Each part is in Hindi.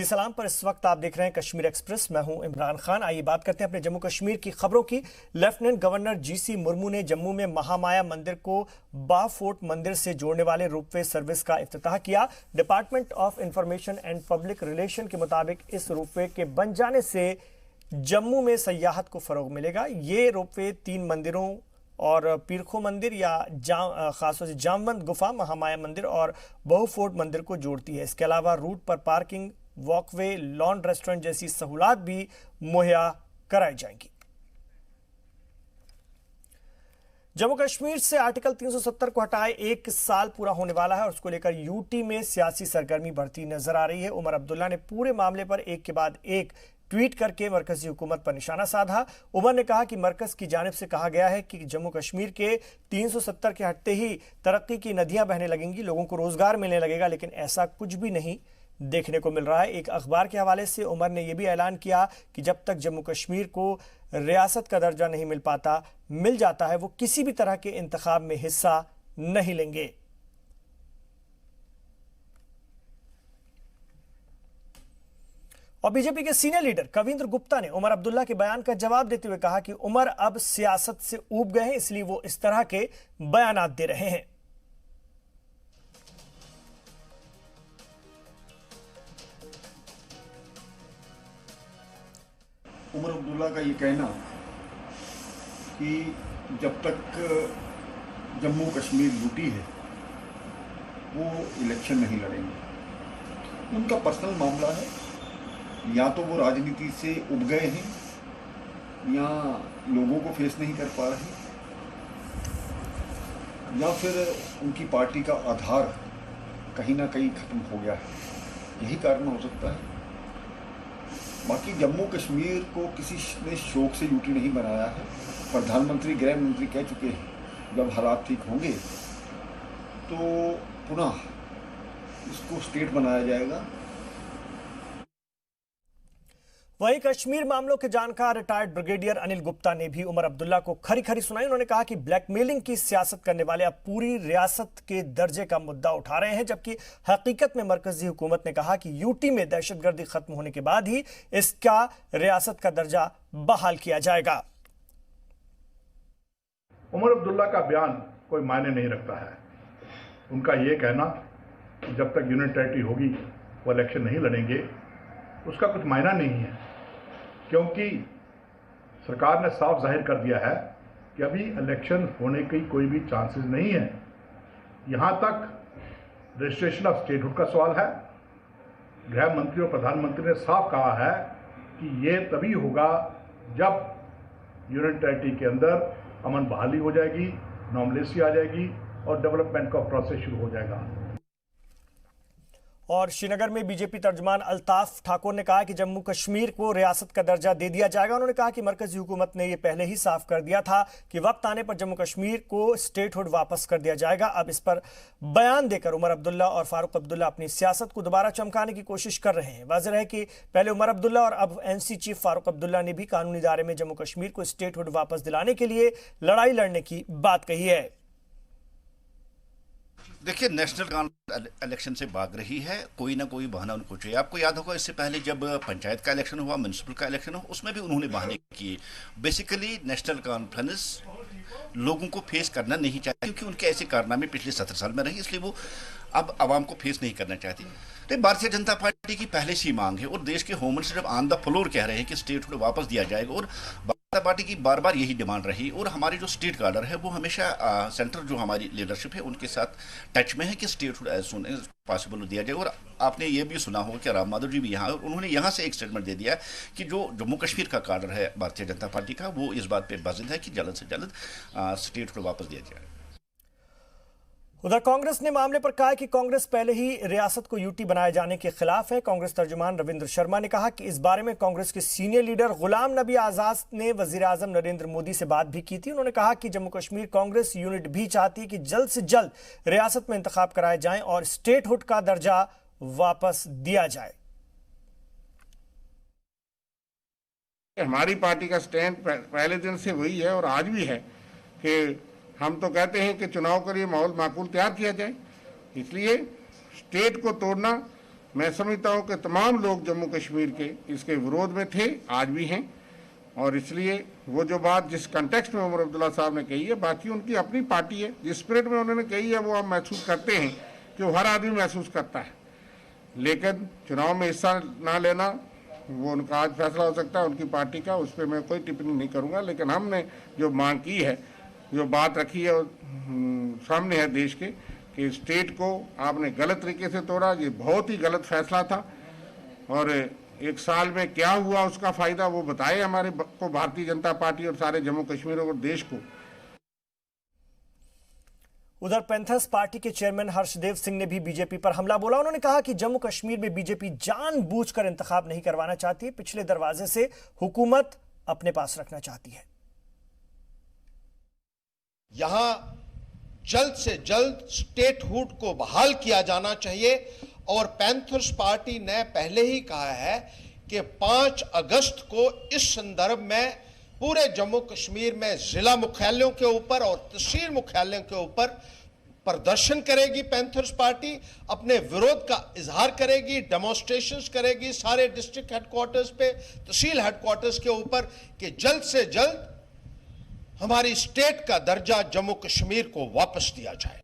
सलाम पर इस वक्त आप देख रहे हैं कश्मीर एक्सप्रेस। मैं हूं इमरान खान। आइए बात करते हैं अपने जम्मू कश्मीर की खबरों की। लेफ्टिनेंट गवर्नर जीसी मुर्मू ने जम्मू में महामाया मंदिर को बाफोर्ट मंदिर से जोड़ने वाले रोपवे सर्विस का इफ्तिताह किया। Department of information and public relation के मुताबिक इस रोपवे के बन जाने से जम्मू में सयाहत को फरोग मिलेगा। ये रोपवे 3 मंदिरों और पीरखो मंदिर या खासतौर से जामवंत गुफा, महामाया मंदिर और बहुफोर्ट मंदिर को जोड़ती है। इसके अलावा रूट पर पार्किंग, वॉकवे, लॉन, रेस्टोरेंट जैसी सहूलत भी मुहैया कराई जाएंगी। जम्मू कश्मीर से आर्टिकल 370 को हटाए 1 साल पूरा होने वाला है और उसको लेकर यूटी में सियासी सरगर्मी बढ़ती नजर आ रही है। उमर अब्दुल्ला ने पूरे मामले पर एक के बाद एक ट्वीट करके मरकजी हुकूमत पर निशाना साधा। उमर ने कहा कि मरकज की जानिब से कहा गया है कि जम्मू कश्मीर के 370 के हटते ही तरक्की की नदियां बहने लगेंगी, लोगों को रोजगार मिलने लगेगा, लेकिन ऐसा कुछ भी नहीं देखने को मिल रहा है। एक अखबार के हवाले से उमर ने यह भी ऐलान किया कि जब तक जम्मू कश्मीर को रियासत का दर्जा नहीं मिल जाता है, वो किसी भी तरह के इंतखाब में हिस्सा नहीं लेंगे। और बीजेपी के सीनियर लीडर कविंद्र गुप्ता ने उमर अब्दुल्ला के बयान का जवाब देते हुए कहा कि उमर अब सियासत से ऊब गए हैं, इसलिए वो इस तरह के बयानात दे रहे हैं। उमर अब्दुल्ला का ये कहना कि जब तक जम्मू कश्मीर यूटी है वो इलेक्शन नहीं लड़ेंगे, उनका पर्सनल मामला है। या तो वो राजनीति से उब गए हैं या लोगों को फेस नहीं कर पा रहे, या फिर उनकी पार्टी का आधार कहीं ना कहीं खत्म हो गया है, यही कारण हो सकता है। बाकी जम्मू कश्मीर को किसी ने शौक से यूटी नहीं बनाया है। प्रधानमंत्री, गृह मंत्री कह चुके हैं जब हालात ठीक होंगे तो पुनः इसको स्टेट बनाया जाएगा। वहीं कश्मीर मामलों के जानकार रिटायर्ड ब्रिगेडियर अनिल गुप्ता ने भी उमर अब्दुल्ला को खरी खरी सुनाई। उन्होंने कहा कि ब्लैकमेलिंग की सियासत करने वाले अब पूरी रियासत के दर्जे का मुद्दा उठा रहे हैं, जबकि हकीकत में मरकजी हुकूमत ने कहा कि यूटी में दहशतगर्दी खत्म होने के बाद ही इसका रियासत का दर्जा बहाल किया जाएगा। उमर अब्दुल्ला का बयान कोई मायने नहीं रखता है। उनका यह कहना कि जब तक यूनियन टेरिटरी होगी वो इलेक्शन नहीं लड़ेंगे, उसका कुछ मायना नहीं है, क्योंकि सरकार ने साफ जाहिर कर दिया है कि अभी इलेक्शन होने की कोई भी चांसेस नहीं है। यहाँ तक रजिस्ट्रेशन ऑफ स्टेटहुड का सवाल है। गृह मंत्री और प्रधानमंत्री ने साफ कहा है कि ये तभी होगा जब यूनियन टेरिटरी के अंदर अमन बहाली हो जाएगी, नॉर्मलेसी आ जाएगी और डेवलपमेंट का प्रोसेस शुरू हो जाएगा। और श्रीनगर में बीजेपी तर्जुमान अल्ताफ ठाकुर ने कहा कि जम्मू कश्मीर को रियासत का दर्जा दे दिया जाएगा। उन्होंने कहा कि मरकजी हुकूमत ने यह पहले ही साफ कर दिया था कि वक्त आने पर जम्मू कश्मीर को स्टेटहुड वापस कर दिया जाएगा। अब इस पर बयान देकर उमर अब्दुल्ला और फारूक अब्दुल्ला अपनी सियासत को दोबारा चमकाने की कोशिश कर रहे हैं। वाज़ेह है कि पहले उमर अब्दुल्ला और अब एनसी चीफ फारूक अब्दुल्ला ने भी कानूनी दायरे में जम्मू कश्मीर को स्टेटहुड वापस दिलाने के लिए लड़ाई लड़ने की बात कही है। देखिए, नेशनल काउंसिल इलेक्शन से भाग रही है, कोई ना कोई बहाना उनको चाहिए। आपको याद होगा इससे पहले जब पंचायत का इलेक्शन हुआ, म्यूनसिपल का इलेक्शन हुआ, उसमें भी उन्होंने बहाने किए। बेसिकली नेशनल कॉन्फ्रेंस लोगों को फेस करना नहीं चाहती, क्योंकि उनके ऐसे कारनामे पिछले 17 साल में रहे, इसलिए वो अब आवाम को फेस नहीं करना चाहती। तो भारतीय जनता पार्टी की पहले से ही मांग है और देश के होम मिनिस्टर जब ऑन द फ्लोर कह रहे हैं कि स्टेटहुड वापस दिया जाएगा, और जनता पार्टी की बार बार यही डिमांड रही। और हमारी जो स्टेट कार्डर है वो हमेशा सेंटर जो हमारी लीडरशिप है उनके साथ टच में है कि statehood as soon as possible दिया जाए। और आपने ये भी सुना होगा कि राम माधव जी भी यहाँ, उन्होंने यहाँ से एक स्टेटमेंट दे दिया कि जो जम्मू कश्मीर का कार्डर है भारतीय जनता पार्टी का, वो इस बात पर बाजिद है कि जल्द से जल्द स्टेटहुड वापस दिया जाए। उधर कांग्रेस ने मामले पर कहा कि कांग्रेस पहले ही रियासत को यूटी बनाए जाने के खिलाफ है। कांग्रेस तर्जुमान रविंद्र शर्मा ने कहा कि इस बारे में कांग्रेस के सीनियर लीडर गुलाम नबी आजाद ने वजीर आजम नरेंद्र मोदी से बात भी की थी। उन्होंने कहा कि जम्मू कश्मीर कांग्रेस यूनिट भी चाहती है कि जल्द से जल्द रियासत में इंतखाब कराए जाएं और स्टेटहुड का दर्जा वापस दिया जाए। हमारी पार्टी का स्टैंड पहले दिन से वही है और आज भी है कि हम तो कहते हैं कि चुनाव के लिए माहौल माकूल तैयार किया जाए। इसलिए स्टेट को तोड़ना मैं समझता हूँ कि तमाम लोग जम्मू कश्मीर के इसके विरोध में थे, आज भी हैं, और इसलिए वो जो बात जिस कंटेक्स्ट में उमर अब्दुल्ला साहब ने कही है, बाकी उनकी अपनी पार्टी है, जिस स्पिरिट में उन्होंने कही है वो हम महसूस करते हैं कि वो हर आदमी महसूस करता है। लेकिन चुनाव में हिस्सा ना लेना वो उनका आज फैसला हो सकता है, उनकी पार्टी का, उस पर मैं कोई टिप्पणी नहीं करूँगा। लेकिन हमने जो मांग की है, जो बात रखी है, सामने है देश के कि स्टेट को आपने गलत तरीके से तोड़ा, ये बहुत ही गलत फैसला था। और एक साल में क्या हुआ उसका फायदा वो बताए हमारे को भारतीय जनता पार्टी और सारे जम्मू कश्मीर और देश को। उधर पैंथर्स पार्टी के चेयरमैन हर्षदेव सिंह ने भी बीजेपी पर हमला बोला। उन्होंने कहा कि जम्मू कश्मीर में बीजेपी जानबूझकर इंतखाब नहीं करवाना चाहती, पिछले दरवाजे से हुकूमत अपने पास रखना चाहती है। यहां जल्द से जल्द स्टेटहुड को बहाल किया जाना चाहिए और पैंथर्स पार्टी ने पहले ही कहा है कि 5 अगस्त को इस संदर्भ में पूरे जम्मू कश्मीर में जिला मुख्यालयों के ऊपर और तहसील मुख्यालयों के ऊपर प्रदर्शन करेगी। पैंथर्स पार्टी अपने विरोध का इजहार करेगी, डेमोन्स्ट्रेशंस करेगी सारे डिस्ट्रिक्ट हेडक्वार्टर्स पे, तहसील हेडक्वार्टर्स के ऊपर, कि जल्द से जल्द हमारी स्टेट का दर्जा जम्मू कश्मीर को वापस दिया जाए।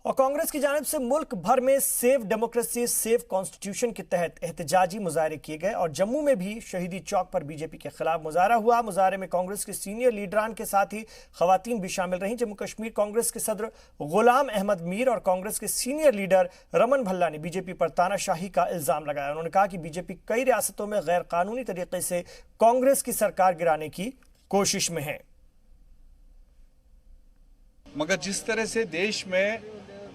और कांग्रेस की जानिब से मुल्क भर में सेव डेमोक्रेसी सेव कॉन्स्टिट्यूशन के तहत एहतजाजी मुजाहरे किए गए और जम्मू में भी शहीदी चौक पर बीजेपी के खिलाफ मुजाहरा हुआ। मुजाहरे में कांग्रेस के सीनियर लीडरान के साथ ही खवातीन भी शामिल रहीं। जम्मू कश्मीर कांग्रेस के सदर गुलाम अहमद मीर और कांग्रेस के सीनियर लीडर रमन भल्ला ने बीजेपी पर तानाशाही का इल्जाम लगाया। उन्होंने कहा कि बीजेपी कई रियासतों में गैर कानूनी तरीके से कांग्रेस की सरकार गिराने की कोशिश में है। मगर जिस तरह से देश में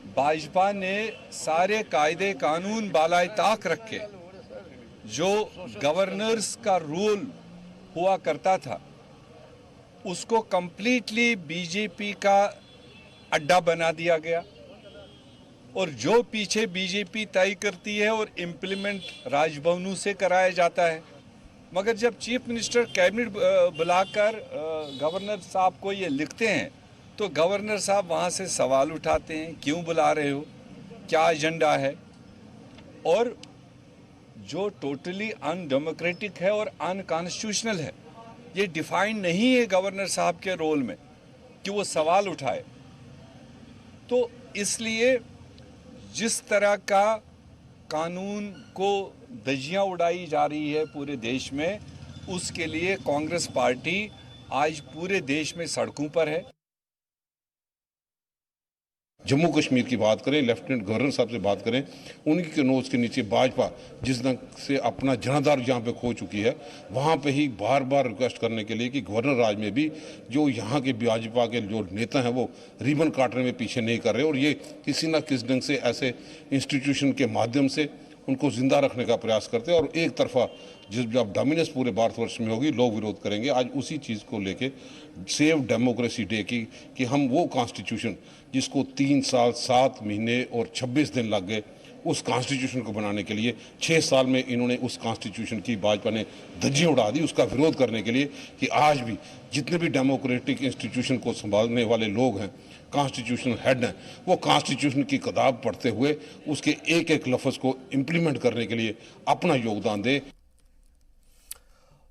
भाजपा ने सारे कायदे कानून बालाए ताक रखे, जो गवर्नर्स का रूल हुआ करता था, उसको कंप्लीटली बीजेपी का अड्डा बना दिया गया और जो पीछे बीजेपी तय करती है और इम्प्लीमेंट राजभवनों से कराया जाता है। मगर जब चीफ मिनिस्टर कैबिनेट बुलाकर गवर्नर साहब को ये लिखते हैं तो गवर्नर साहब वहाँ से सवाल उठाते हैं, क्यों बुला रहे हो, क्या एजेंडा है। और जो टोटली अनडेमोक्रेटिक है और अनकॉन्स्टिट्यूशनल है, ये डिफाइन नहीं है गवर्नर साहब के रोल में कि वो सवाल उठाए। तो इसलिए जिस तरह का कानून को धज्जियां उड़ाई जा रही है पूरे देश में, उसके लिए कांग्रेस पार्टी आज पूरे देश में सड़कों पर है। जम्मू कश्मीर की बात करें, लेफ्टिनेंट गवर्नर साहब से बात करें, उनकी के नोज के नीचे भाजपा जिस ढंग से अपना जनाधार यहाँ पे खो चुकी है, वहाँ पे ही बार बार रिक्वेस्ट करने के लिए कि गवर्नर राज में भी जो यहाँ के भाजपा के जो नेता हैं वो रिबन काटने में पीछे नहीं कर रहे और ये किसी न किसी ढंग से ऐसे इंस्टीट्यूशन के माध्यम से उनको जिंदा रखने का प्रयास करते हैं। और एक तरफा जब डोमिनेंस पूरे भारतवर्ष में होगी, लोग विरोध करेंगे। आज उसी चीज़ को लेके सेव डेमोक्रेसी डे की कि हम वो कॉन्स्टिट्यूशन जिसको 3 साल 7 महीने और 26 दिन लग गए, उस कॉन्स्टिट्यूशन को बनाने के लिए 6 साल में इन्होंने उस कॉन्स्टिट्यूशन की भाजपा ने धज्जियां उड़ा दी। उसका विरोध करने के लिए कि आज भी जितने भी डेमोक्रेटिक इंस्टीट्यूशन को संभालने वाले लोग हैं, कॉन्स्टिट्यूशनल हेड हैं, वो कॉन्स्टिट्यूशन की किताब पढ़ते हुए उसके एक एक लफ्ज़ को इम्प्लीमेंट करने के लिए अपना योगदान दे।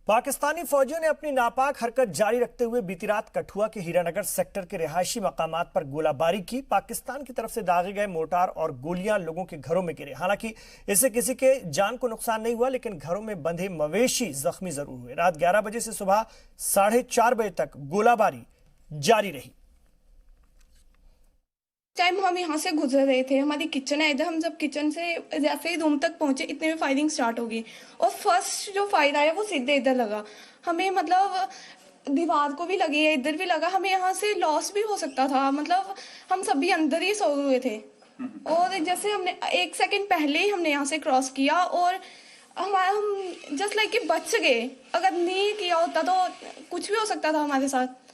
पाकिस्तानी फौजियों ने अपनी नापाक हरकत जारी रखते हुए बीती रात कठुआ के हीरानगर सेक्टर के रिहायशी मकामात पर गोलाबारी की। पाकिस्तान की तरफ से दागे गए मोर्टार और गोलियां लोगों के घरों में गिरे। हालांकि इससे किसी के जान को नुकसान नहीं हुआ, लेकिन घरों में बंधे मवेशी जख्मी जरूर हुए। रात 11 बजे से सुबह 4:30 बजे तक गोलाबारी जारी रही। टाइम हम यहाँ से गुजर रहे थे, हमारी किचन है इधर, हम जब किचन से जैसे ही रूम तक पहुंचे इतने में फायरिंग स्टार्ट होगी और फर्स्ट जो फायर आया वो सीधे इधर लगा। हमें मतलब दीवार को भी लगी है, इधर भी लगा, हमें यहाँ से लॉस भी हो सकता था। मतलब हम सभी अंदर ही सो हुए थे और जैसे हमने 1 सेकंड पहले ही हमने यहाँ से क्रॉस किया और हम जस्ट लाइक कि बच गए। अगर नहीं किया होता तो कुछ भी हो सकता था हमारे साथ।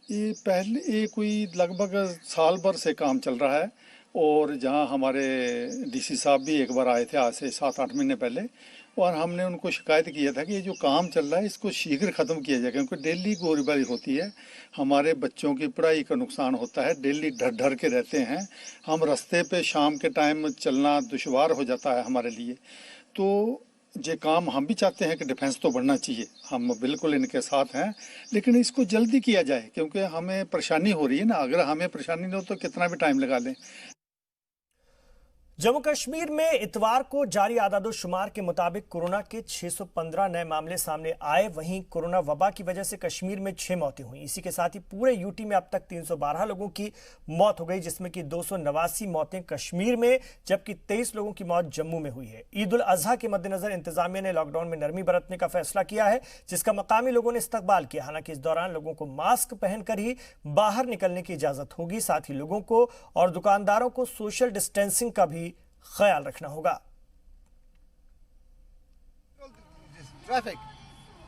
ये कोई लगभग साल भर से काम चल रहा है और जहां हमारे डीसी साहब भी एक बार आए थे आज से 7-8 महीने पहले, और हमने उनको शिकायत किया था कि ये जो काम चल रहा है इसको शीघ्र ख़त्म किया जाए, क्योंकि डेली गोलीबारी होती है, हमारे बच्चों की पढ़ाई का नुकसान होता है, डेली डर डर के रहते हैं हम। रास्ते पे शाम के टाइम चलना दुश्वार हो जाता है हमारे लिए। तो ये काम हम भी चाहते हैं कि डिफेंस तो बढ़ना चाहिए, हम बिल्कुल इनके साथ हैं, लेकिन इसको जल्दी किया जाए क्योंकि हमें परेशानी हो रही है ना। अगर हमें परेशानी नहीं हो तो कितना भी टाइम लगा लें। जम्मू कश्मीर में इतवार को जारी आदादोशुमार के मुताबिक कोरोना के 615 नए मामले सामने आए। वहीं कोरोना वबा की वजह से कश्मीर में 6 मौतें हुई। इसी के साथ ही पूरे यूटी में अब तक 312 लोगों की मौत हो गई, जिसमें कि 289 मौतें कश्मीर में जबकि 23 लोगों की मौत जम्मू में हुई है। ईद उल अजहा के मद्देनजर इंतजामिया ने लॉकडाउन में नरमी बरतने का फैसला किया है, जिसका मकामी लोगों ने इस्तकबाल किया। हालांकि इस दौरान लोगों को मास्क पहनकर ही बाहर निकलने की इजाजत होगी। साथ ही लोगों को और दुकानदारों को सोशल डिस्टेंसिंग का भी ख्याल रखना होगा। ट्रैफिक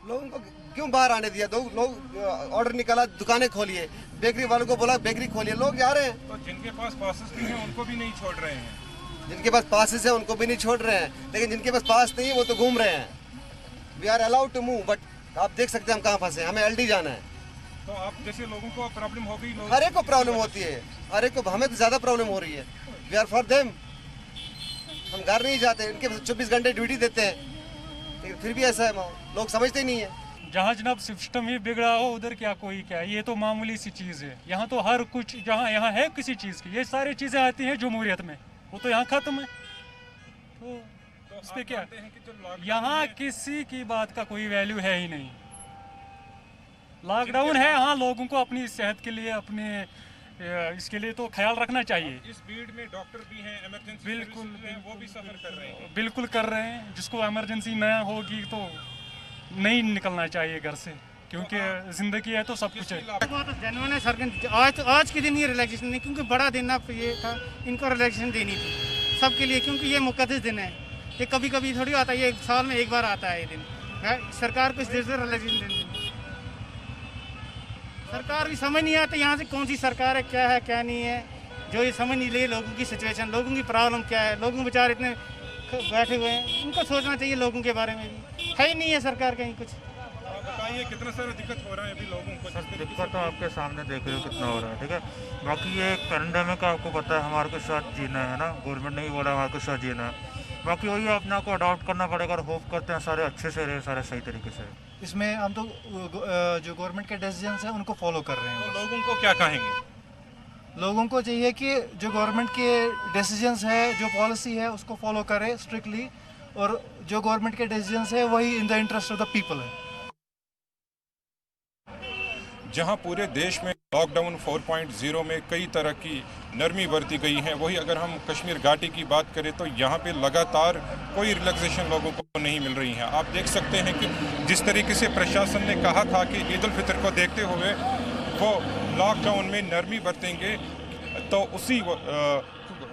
लोगों को क्यों बाहर आने दिया? दो लोग ऑर्डर निकाला, दुकानें खोलिए, बेकरी वालों को बोला बेकरी खोलिए, लोग जा रहे हैं। तो जिनके पास पासेस नहीं है उनको भी नहीं छोड़ रहे हैं। जिनके पास पासेस है उनको भी नहीं छोड़ रहे हैं, लेकिन जिनके पास पास नहीं है वो तो घूम रहे हैं। We are allowed to move, but आप देख सकते हैं हम कहाँ फंसे, हमें एलडी जाना है। तो आप जैसे लोगों को प्रॉब्लम हो गई, हर एक को प्रॉब्लम होती है, हर एक को, हमें तो ज्यादा प्रॉब्लम हो रही है। वी आर फॉर देम, हम घर नहीं जाते, इनके 24 घंटे ड्यूटी देते हैं, लेकिन फिर भी ऐसा है, लोग समझते नहीं है। जहाँ जनाब सिस्टम ही बिगड़ा हो उधर क्या कोई क्या, ये तो मामूली सी चीज़ है। यहाँ तो हर कुछ जहाँ यहाँ है किसी चीज़ की, ये सारी चीज़ें आती हैं जमहूरियत में, वो तो यहाँ ख़त्म है। तो इस पर क्या, यहाँ किसी की बात का कोई वैल्यू है ही नहीं। लॉकडाउन है, हाँ, लोगों को अपनी सेहत के लिए, अपने इसके लिए तो ख्याल रखना चाहिए। इस भीड़ में डॉक्टर भी हैं, इमरजेंसी बिल्कुल वो भी सफर कर रहे हैं। बिल्कुल कर रहे हैं। जिसको इमरजेंसी न होगी तो नहीं निकलना चाहिए घर से, क्योंकि जिंदगी है तो सब कुछ है। जेन्युइन है सर, आज के दिन ये रिलैक्सेशन नहीं, क्योंकि बड़ा दिन अब ये था, इनको रिलैक्सेशन देनी थी सबके लिए, क्योंकि ये मुकद्दस दिन है। ये कभी कभी थोड़ी आता है, ये साल में एक बार आता है ये दिन। सरकार को इस देश से रिलैक्सेशन देनी, सरकार भी समझ नहीं आती यहाँ से कौन सी सरकार है, क्या है क्या नहीं है, जो ये समझ नहीं ले लोगों की सिचुएशन, लोगों की प्रॉब्लम क्या है। लोगों बेचारे इतने बैठे हुए हैं, उनको सोचना चाहिए लोगों के बारे में भी। है ही नहीं है सरकार कहीं कुछ। बताइए कितना सारा दिक्कत हो रहा है अभी लोगों को? सर दिक्कत तो आपके सामने देख रहे हो कितना हो रहा है, ठीक है। बाकी ये पैंडेमिक आपको पता है हमारे के साथ जीना है ना, गवर्नमेंट ने भी बोला हमारे के साथ जीना है। बाकी वही अपने को अडॉप्ट करना पड़ेगा और होप करते हैं सारे अच्छे से रहे, सारे सही तरीके से। इसमें हम तो जो गवर्नमेंट के डिसीजंस हैं उनको फॉलो कर रहे हैं। तो लोगों को क्या कहेंगे? लोगों को चाहिए कि जो गवर्नमेंट के डिसीजंस है, जो पॉलिसी है उसको फॉलो करें स्ट्रिक्टली, और जो गवर्नमेंट के डिसीजंस है वही in the interest of the people है। जहां पूरे देश में लॉकडाउन 4.0 में कई तरह की नरमी बरती गई है, वही अगर हम कश्मीर घाटी की बात करें तो यहाँ पे लगातार कोई रिलैक्सेशन लोगों को नहीं मिल रही है। आप देख सकते हैं कि जिस तरीके से प्रशासन ने कहा था कि ईद उल फितर को देखते हुए वो लॉकडाउन में नरमी बरतेंगे, तो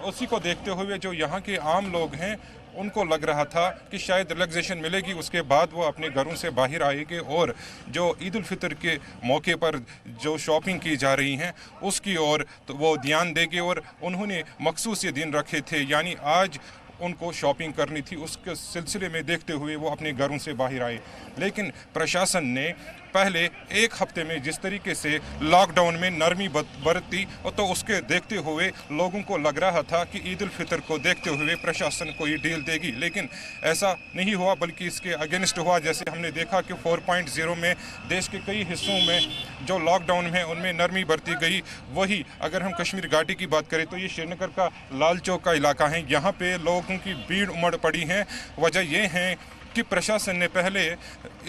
उसी को देखते हुए जो यहाँ के आम लोग हैं उनको लग रहा था कि शायद रिलैक्सेशन मिलेगी, उसके बाद वो अपने घरों से बाहर आएंगे और जो ईद उल फितर के मौके पर जो शॉपिंग की जा रही हैं उसकी ओर तो वो ध्यान देंगे। और उन्होंने मखसूस ये दिन रखे थे, यानी आज उनको शॉपिंग करनी थी, उसके सिलसिले में देखते हुए वो अपने घरों से बाहर आए। लेकिन प्रशासन ने पहले एक हफ्ते में जिस तरीके से लॉकडाउन में नरमी बरती, तो उसके देखते हुए लोगों को लग रहा था कि ईद उल फितर को देखते हुए प्रशासन कोई डील देगी, लेकिन ऐसा नहीं हुआ, बल्कि इसके अगेंस्ट हुआ। जैसे हमने देखा कि 4.0 में देश के कई हिस्सों में जो लॉकडाउन है उनमें नरमी बरती गई। वही अगर हम कश्मीर घाटी की बात करें तो ये श्रीनगर का लाल चौक का इलाका है, यहाँ पे लोगों की भीड़ उमड़ पड़ी है। वजह यह है कि प्रशासन ने पहले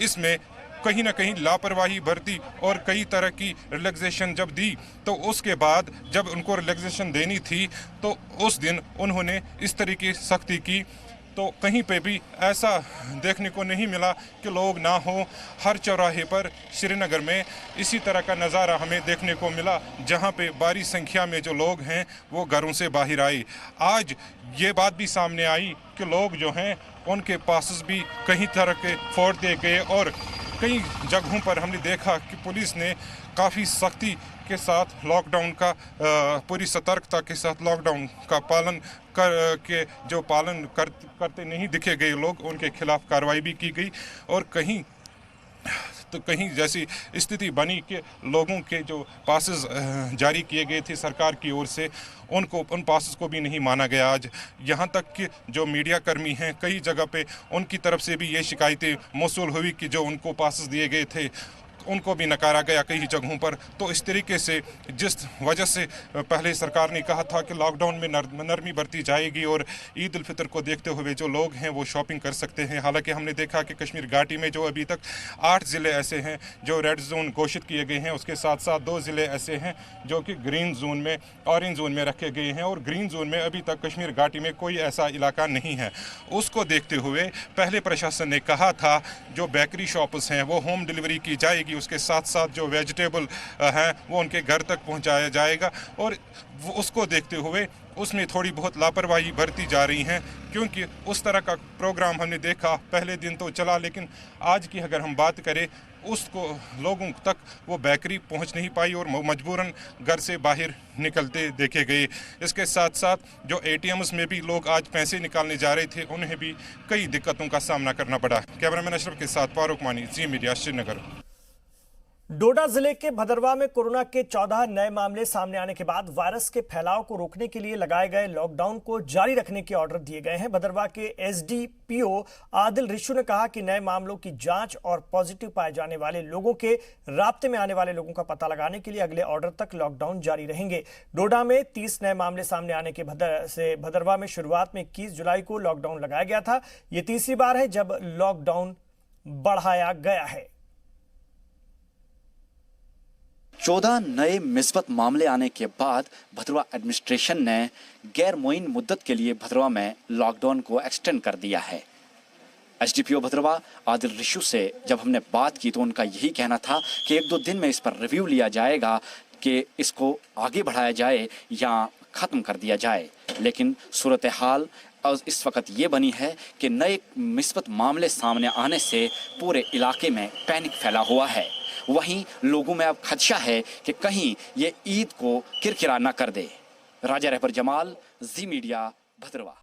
इसमें कहीं ना कहीं लापरवाही बरती और कई तरह की रिलैक्सेशन जब दी, तो उसके बाद जब उनको रिलैक्सेशन देनी थी तो उस दिन उन्होंने इस तरीके सख्ती की, तो कहीं पे भी ऐसा देखने को नहीं मिला कि लोग ना हो। हर चौराहे पर श्रीनगर में इसी तरह का नज़ारा हमें देखने को मिला, जहां पे भारी संख्या में जो लोग हैं वो घरों से बाहर आए। आज ये बात भी सामने आई कि लोग जो हैं उनके पास भी कहीं तरह के फोड़ दिए गए और कई जगहों पर हमने देखा कि पुलिस ने काफ़ी सख्ती के साथ लॉकडाउन का पूरी सतर्कता के साथ लॉकडाउन का पालन करते नहीं दिखे गए लोग, उनके खिलाफ कार्रवाई भी की गई। और कहीं जैसी स्थिति बनी कि लोगों के जो पासेस जारी किए गए थे सरकार की ओर से, उन पासेस को भी नहीं माना गया। आज यहाँ तक कि जो मीडिया कर्मी हैं, कई जगह पे उनकी तरफ से भी ये शिकायतें मौसूल हुई कि जो उनको पासेस दिए गए थे उनको भी नकारा गया कई जगहों पर। तो इस तरीके से जिस वजह से पहले सरकार ने कहा था कि लॉकडाउन में नरमी बरती जाएगी और ईद उल फितर को देखते हुए जो लोग हैं वो शॉपिंग कर सकते हैं। हालांकि हमने देखा कि कश्मीर घाटी में जो अभी तक 8 ज़िले ऐसे हैं जो रेड जोन घोषित किए गए हैं, उसके साथ साथ 2 ज़िले ऐसे हैं जो कि ग्रीन जोन में, ऑरेंज जोन में रखे गए हैं। और ग्रीन जोन में अभी तक कश्मीर घाटी में कोई ऐसा इलाका नहीं है। उसको देखते हुए पहले प्रशासन ने कहा था जो बेकरी शॉप्स हैं वो होम डिलीवरी की जाएगी, उसके साथ साथ जो वेजिटेबल हैं वो उनके घर तक पहुंचाया जाएगा। और उसको देखते हुए उसमें थोड़ी बहुत लापरवाही बरती जा रही है, क्योंकि उस तरह का प्रोग्राम हमने देखा पहले दिन तो चला, लेकिन आज की अगर हम बात करें उसको लोगों तक वो बेकरी पहुंच नहीं पाई और मजबूरन घर से बाहर निकलते देखे गए। इसके साथ साथ जो ATMs में भी लोग आज पैसे निकालने जा रहे थे, उन्हें भी कई दिक्कतों का सामना करना पड़ा। कैमरामैन अशरफ के साथ फारूक मानी, जी मीडिया, श्रीनगर। डोडा जिले के भदरवा में कोरोना के 14 नए मामले सामने आने के बाद वायरस के फैलाव को रोकने के लिए लगाए गए लॉकडाउन को जारी रखने के ऑर्डर दिए गए हैं। भदरवा के SDPO आदिल रिशु ने कहा कि नए मामलों की जांच और पॉजिटिव पाए जाने वाले लोगों के राब्ते में आने वाले लोगों का पता लगाने के लिए अगले ऑर्डर तक लॉकडाउन जारी रहेंगे। डोडा में 30 नए मामले सामने आने के भदरवा में शुरुआत में 21 जुलाई को लॉकडाउन लगाया गया था। ये तीसरी बार है जब लॉकडाउन बढ़ाया गया है। 14 नए मिस्बत मामले आने के बाद भदरवा एडमिनिस्ट्रेशन ने गैर मुअय्यन मुद्दत के लिए भदरवा में लॉकडाउन को एक्सटेंड कर दिया है। SDPO भदरवा आदिल रिशु से जब हमने बात की तो उनका यही कहना था कि 1-2 दिन में इस पर रिव्यू लिया जाएगा कि इसको आगे बढ़ाया जाए या ख़त्म कर दिया जाए। लेकिन सूरत हाल इस वक्त ये बनी है कि नए मिस्बत मामले सामने आने से पूरे इलाके में पैनिक फैला हुआ है। वहीं लोगों में अब खदशा है कि कहीं ये ईद को किरकिरा न कर दे। राजा रहबर जमाल, जी मीडिया, भदरवा।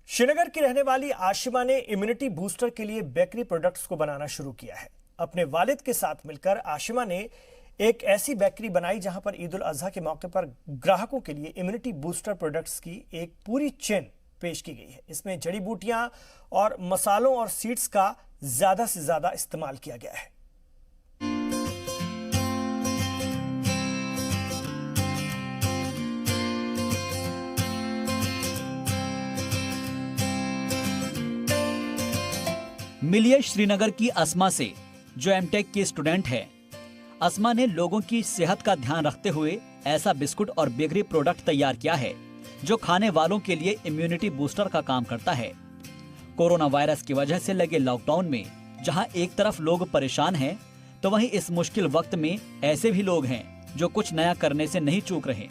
श्रीनगर की रहने वाली आशिमा ने इम्यूनिटी बूस्टर के लिए बेकरी प्रोडक्ट्स को बनाना शुरू किया है। अपने वालिद के साथ मिलकर आशिमा ने एक ऐसी बेकरी बनाई जहां पर ईद उल अजहा के मौके पर ग्राहकों के लिए इम्यूनिटी बूस्टर प्रोडक्ट्स की एक पूरी चेन पेश की गई है। इसमें जड़ी बूटियां और मसालों और सीड्स का ज्यादा से ज्यादा इस्तेमाल किया गया है। मिलिए श्रीनगर की अस्मा से, जो एमटेक की स्टूडेंट है। अस्मा ने लोगों की सेहत का ध्यान रखते हुए ऐसा बिस्कुट और बेकरी प्रोडक्ट तैयार किया है जो खाने वालों के लिए इम्यूनिटी बूस्टर का काम करता है। कोरोना वायरस की वजह से लगे लॉकडाउन में जहां एक तरफ लोग परेशान हैं, तो वहीं इस मुश्किल वक्त में ऐसे भी लोग हैं जो कुछ नया करने से नहीं चूक रहे।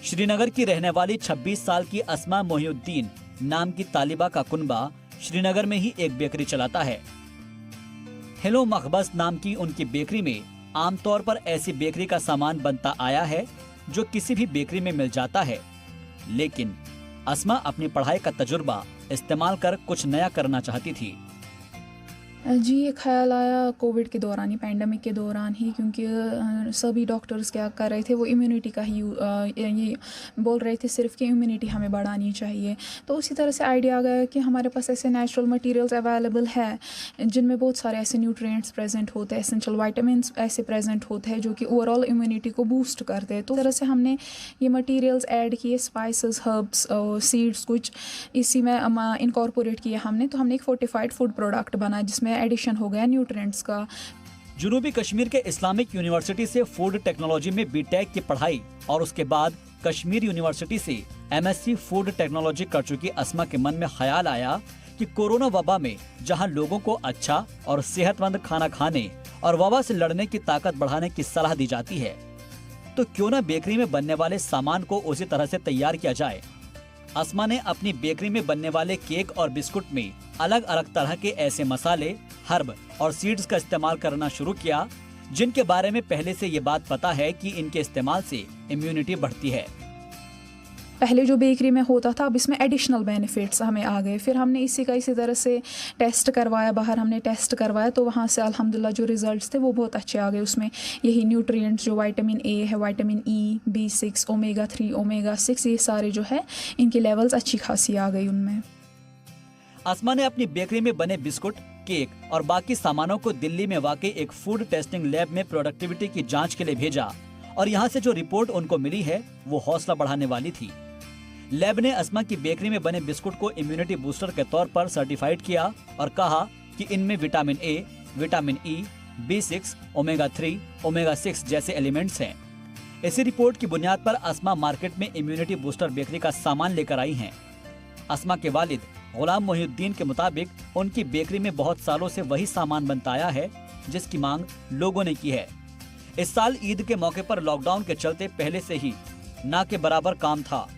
श्रीनगर की रहने वाली 26 साल की अस्मा मोहिउद्दीन नाम की तालिबा का कुनबा श्रीनगर में ही एक बेकरी चलाता है। हेलो मखबस नाम की उनकी बेकरी में आमतौर पर ऐसी बेकरी का सामान बनता आया है जो किसी भी बेकरी में मिल जाता है, लेकिन अस्मा अपनी पढ़ाई का तजुर्बा इस्तेमाल कर कुछ नया करना चाहती थी। जी, ये ख्याल आया कोविड के दौरान ही, पैंडमिक के दौरान ही, क्योंकि सभी डॉक्टर्स क्या कर रहे थे, वो इम्यूनिटी का ही ये बोल रहे थे सिर्फ कि इम्यूनिटी हमें बढ़ानी चाहिए। तो उसी तरह से आइडिया आ गया कि हमारे पास ऐसे नेचुरल मटेरियल्स अवेलेबल है जिनमें बहुत सारे ऐसे न्यूट्रिएंट्स प्रेजेंट होते हैं, एसेंशियल विटामिन्स ऐसे प्रेजेंट होते हैं जो कि ओवरऑल इम्यूनिटी को बूस्ट करते हैं। तो इस तरह से हमने ये मटीरियल्स ऐड किए, स्पाइसेस, हर्ब्स, सीड्स कुछ इसी में इनकॉर्पोरेट किए हमने। तो हमने एक फोर्टिफाइड फूड प्रोडक्ट बना जिसमें एडिशन हो गया न्यूट्रिएंट्स का। जुनूबी कश्मीर के इस्लामिक यूनिवर्सिटी से फूड टेक्नोलॉजी में बीटेक की पढ़ाई और उसके बाद कश्मीर यूनिवर्सिटी से MSc फूड टेक्नोलॉजी कर चुकी अस्मा के मन में ख्याल आया कि कोरोना वबा में जहां लोगों को अच्छा और सेहतमंद खाना खाने और वबा से लड़ने की ताकत बढ़ाने की सलाह दी जाती है, तो क्यों न बेकरी में बनने वाले सामान को उसी तरह से तैयार किया जाए। अस्मा ने अपनी बेकरी में बनने वाले केक और बिस्कुट में अलग अलग तरह के ऐसे मसाले, हर्ब और सीड्स का इस्तेमाल करना शुरू किया जिनके बारे में पहले से ये बात पता है कि इनके इस्तेमाल से इम्यूनिटी बढ़ती है। पहले जो बेकरी में होता था अब इसमें एडिशनल बेनिफिट्स हमें आ गए। फिर हमने इसी तरह से टेस्ट करवाया, बाहर हमने टेस्ट करवाया तो वहाँ से अल्हम्दुलिल्लाह जो रिजल्ट्स थे वो बहुत अच्छे आ गए। उसमें यही न्यूट्रिएंट्स जो विटामिन ए है, vitamin E, B6, omega 3, omega 6, ये सारे जो है इनकी लेवल्स अच्छी खासी आ गई उनमें। अस्मा ने अपनी बेकरी में बने बिस्कुट, केक और बाकी सामानों को दिल्ली में वाकई एक फूड टेस्टिंग लैब में प्रोडक्टिविटी की जांच के लिए भेजा और यहाँ से जो रिपोर्ट उनको मिली है वो हौसला बढ़ाने वाली थी। लैब ने अस्मा की बेकरी में बने बिस्कुट को इम्यूनिटी बूस्टर के तौर पर सर्टिफाइड किया और कहा कि इनमें vitamin A, vitamin E, B6, omega 3, omega 6 जैसे एलिमेंट्स हैं। इसी रिपोर्ट की बुनियाद पर अस्मा मार्केट में इम्यूनिटी बूस्टर बेकरी का सामान लेकर आई हैं। अस्मा के वालिद गुलाम मोहिउद्दीन के मुताबिक उनकी बेकरी में बहुत सालों से वही सामान बनता आया है जिसकी मांग लोगों ने की है। इस साल ईद के मौके पर लॉकडाउन के चलते पहले से ही ना के बराबर काम था,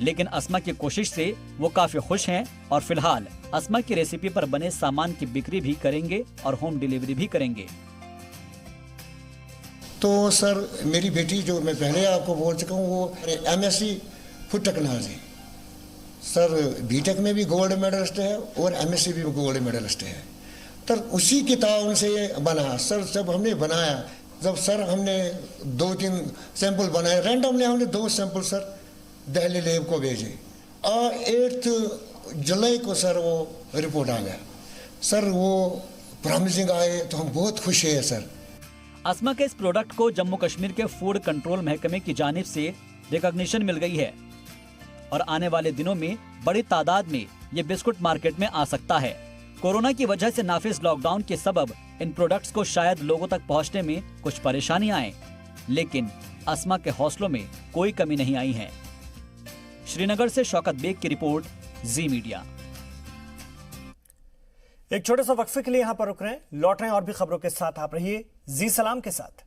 लेकिन अस्मा की कोशिश से वो काफी खुश हैं और फिलहाल अस्मा की रेसिपी पर बने सामान की बिक्री भी करेंगे और होम डिलीवरी भी करेंगे। तो सर मेरी बेटी जो मैं पहले आपको बोल चुका हूँ वो MSc food technology, sir B.Tech में भी गोल्ड मेडलिस्ट है और MSc भी गोल्ड मेडलिस्ट है। तो उसी किताब से बना सर। जब हमने बनाया, जब सर हमने 2-3 सैंपल बनाए, रैंडमली हमने 2 सैंपल सर दिल्ली लैब को भेजे और 8 जुलाई को सर वो रिपोर्ट आ गया। सर वो प्रॉमिसिंग आए तो हम बहुत खुश हैं सर। अस्मा के इस प्रोडक्ट को जम्मू कश्मीर के फूड कंट्रोल महकमे की जानिब से रिकॉग्निशन मिल गई है और आने वाले दिनों में बड़ी तादाद में ये बिस्कुट मार्केट में आ सकता है। कोरोना की वजह से नाफिज लॉकडाउन के सबब इन प्रोडक्ट्स को शायद लोगों तक पहुंचने में कुछ परेशानी आए, लेकिन अस्मा के हौसलों में कोई कमी नहीं आई है। श्रीनगर से शौकत बेग की रिपोर्ट, जी मीडिया। एक छोटे सा वक्फे के लिए यहां पर रुक रहे हैं, लौट रहे हैं और भी खबरों के साथ। आप रहिए जी सलाम के साथ।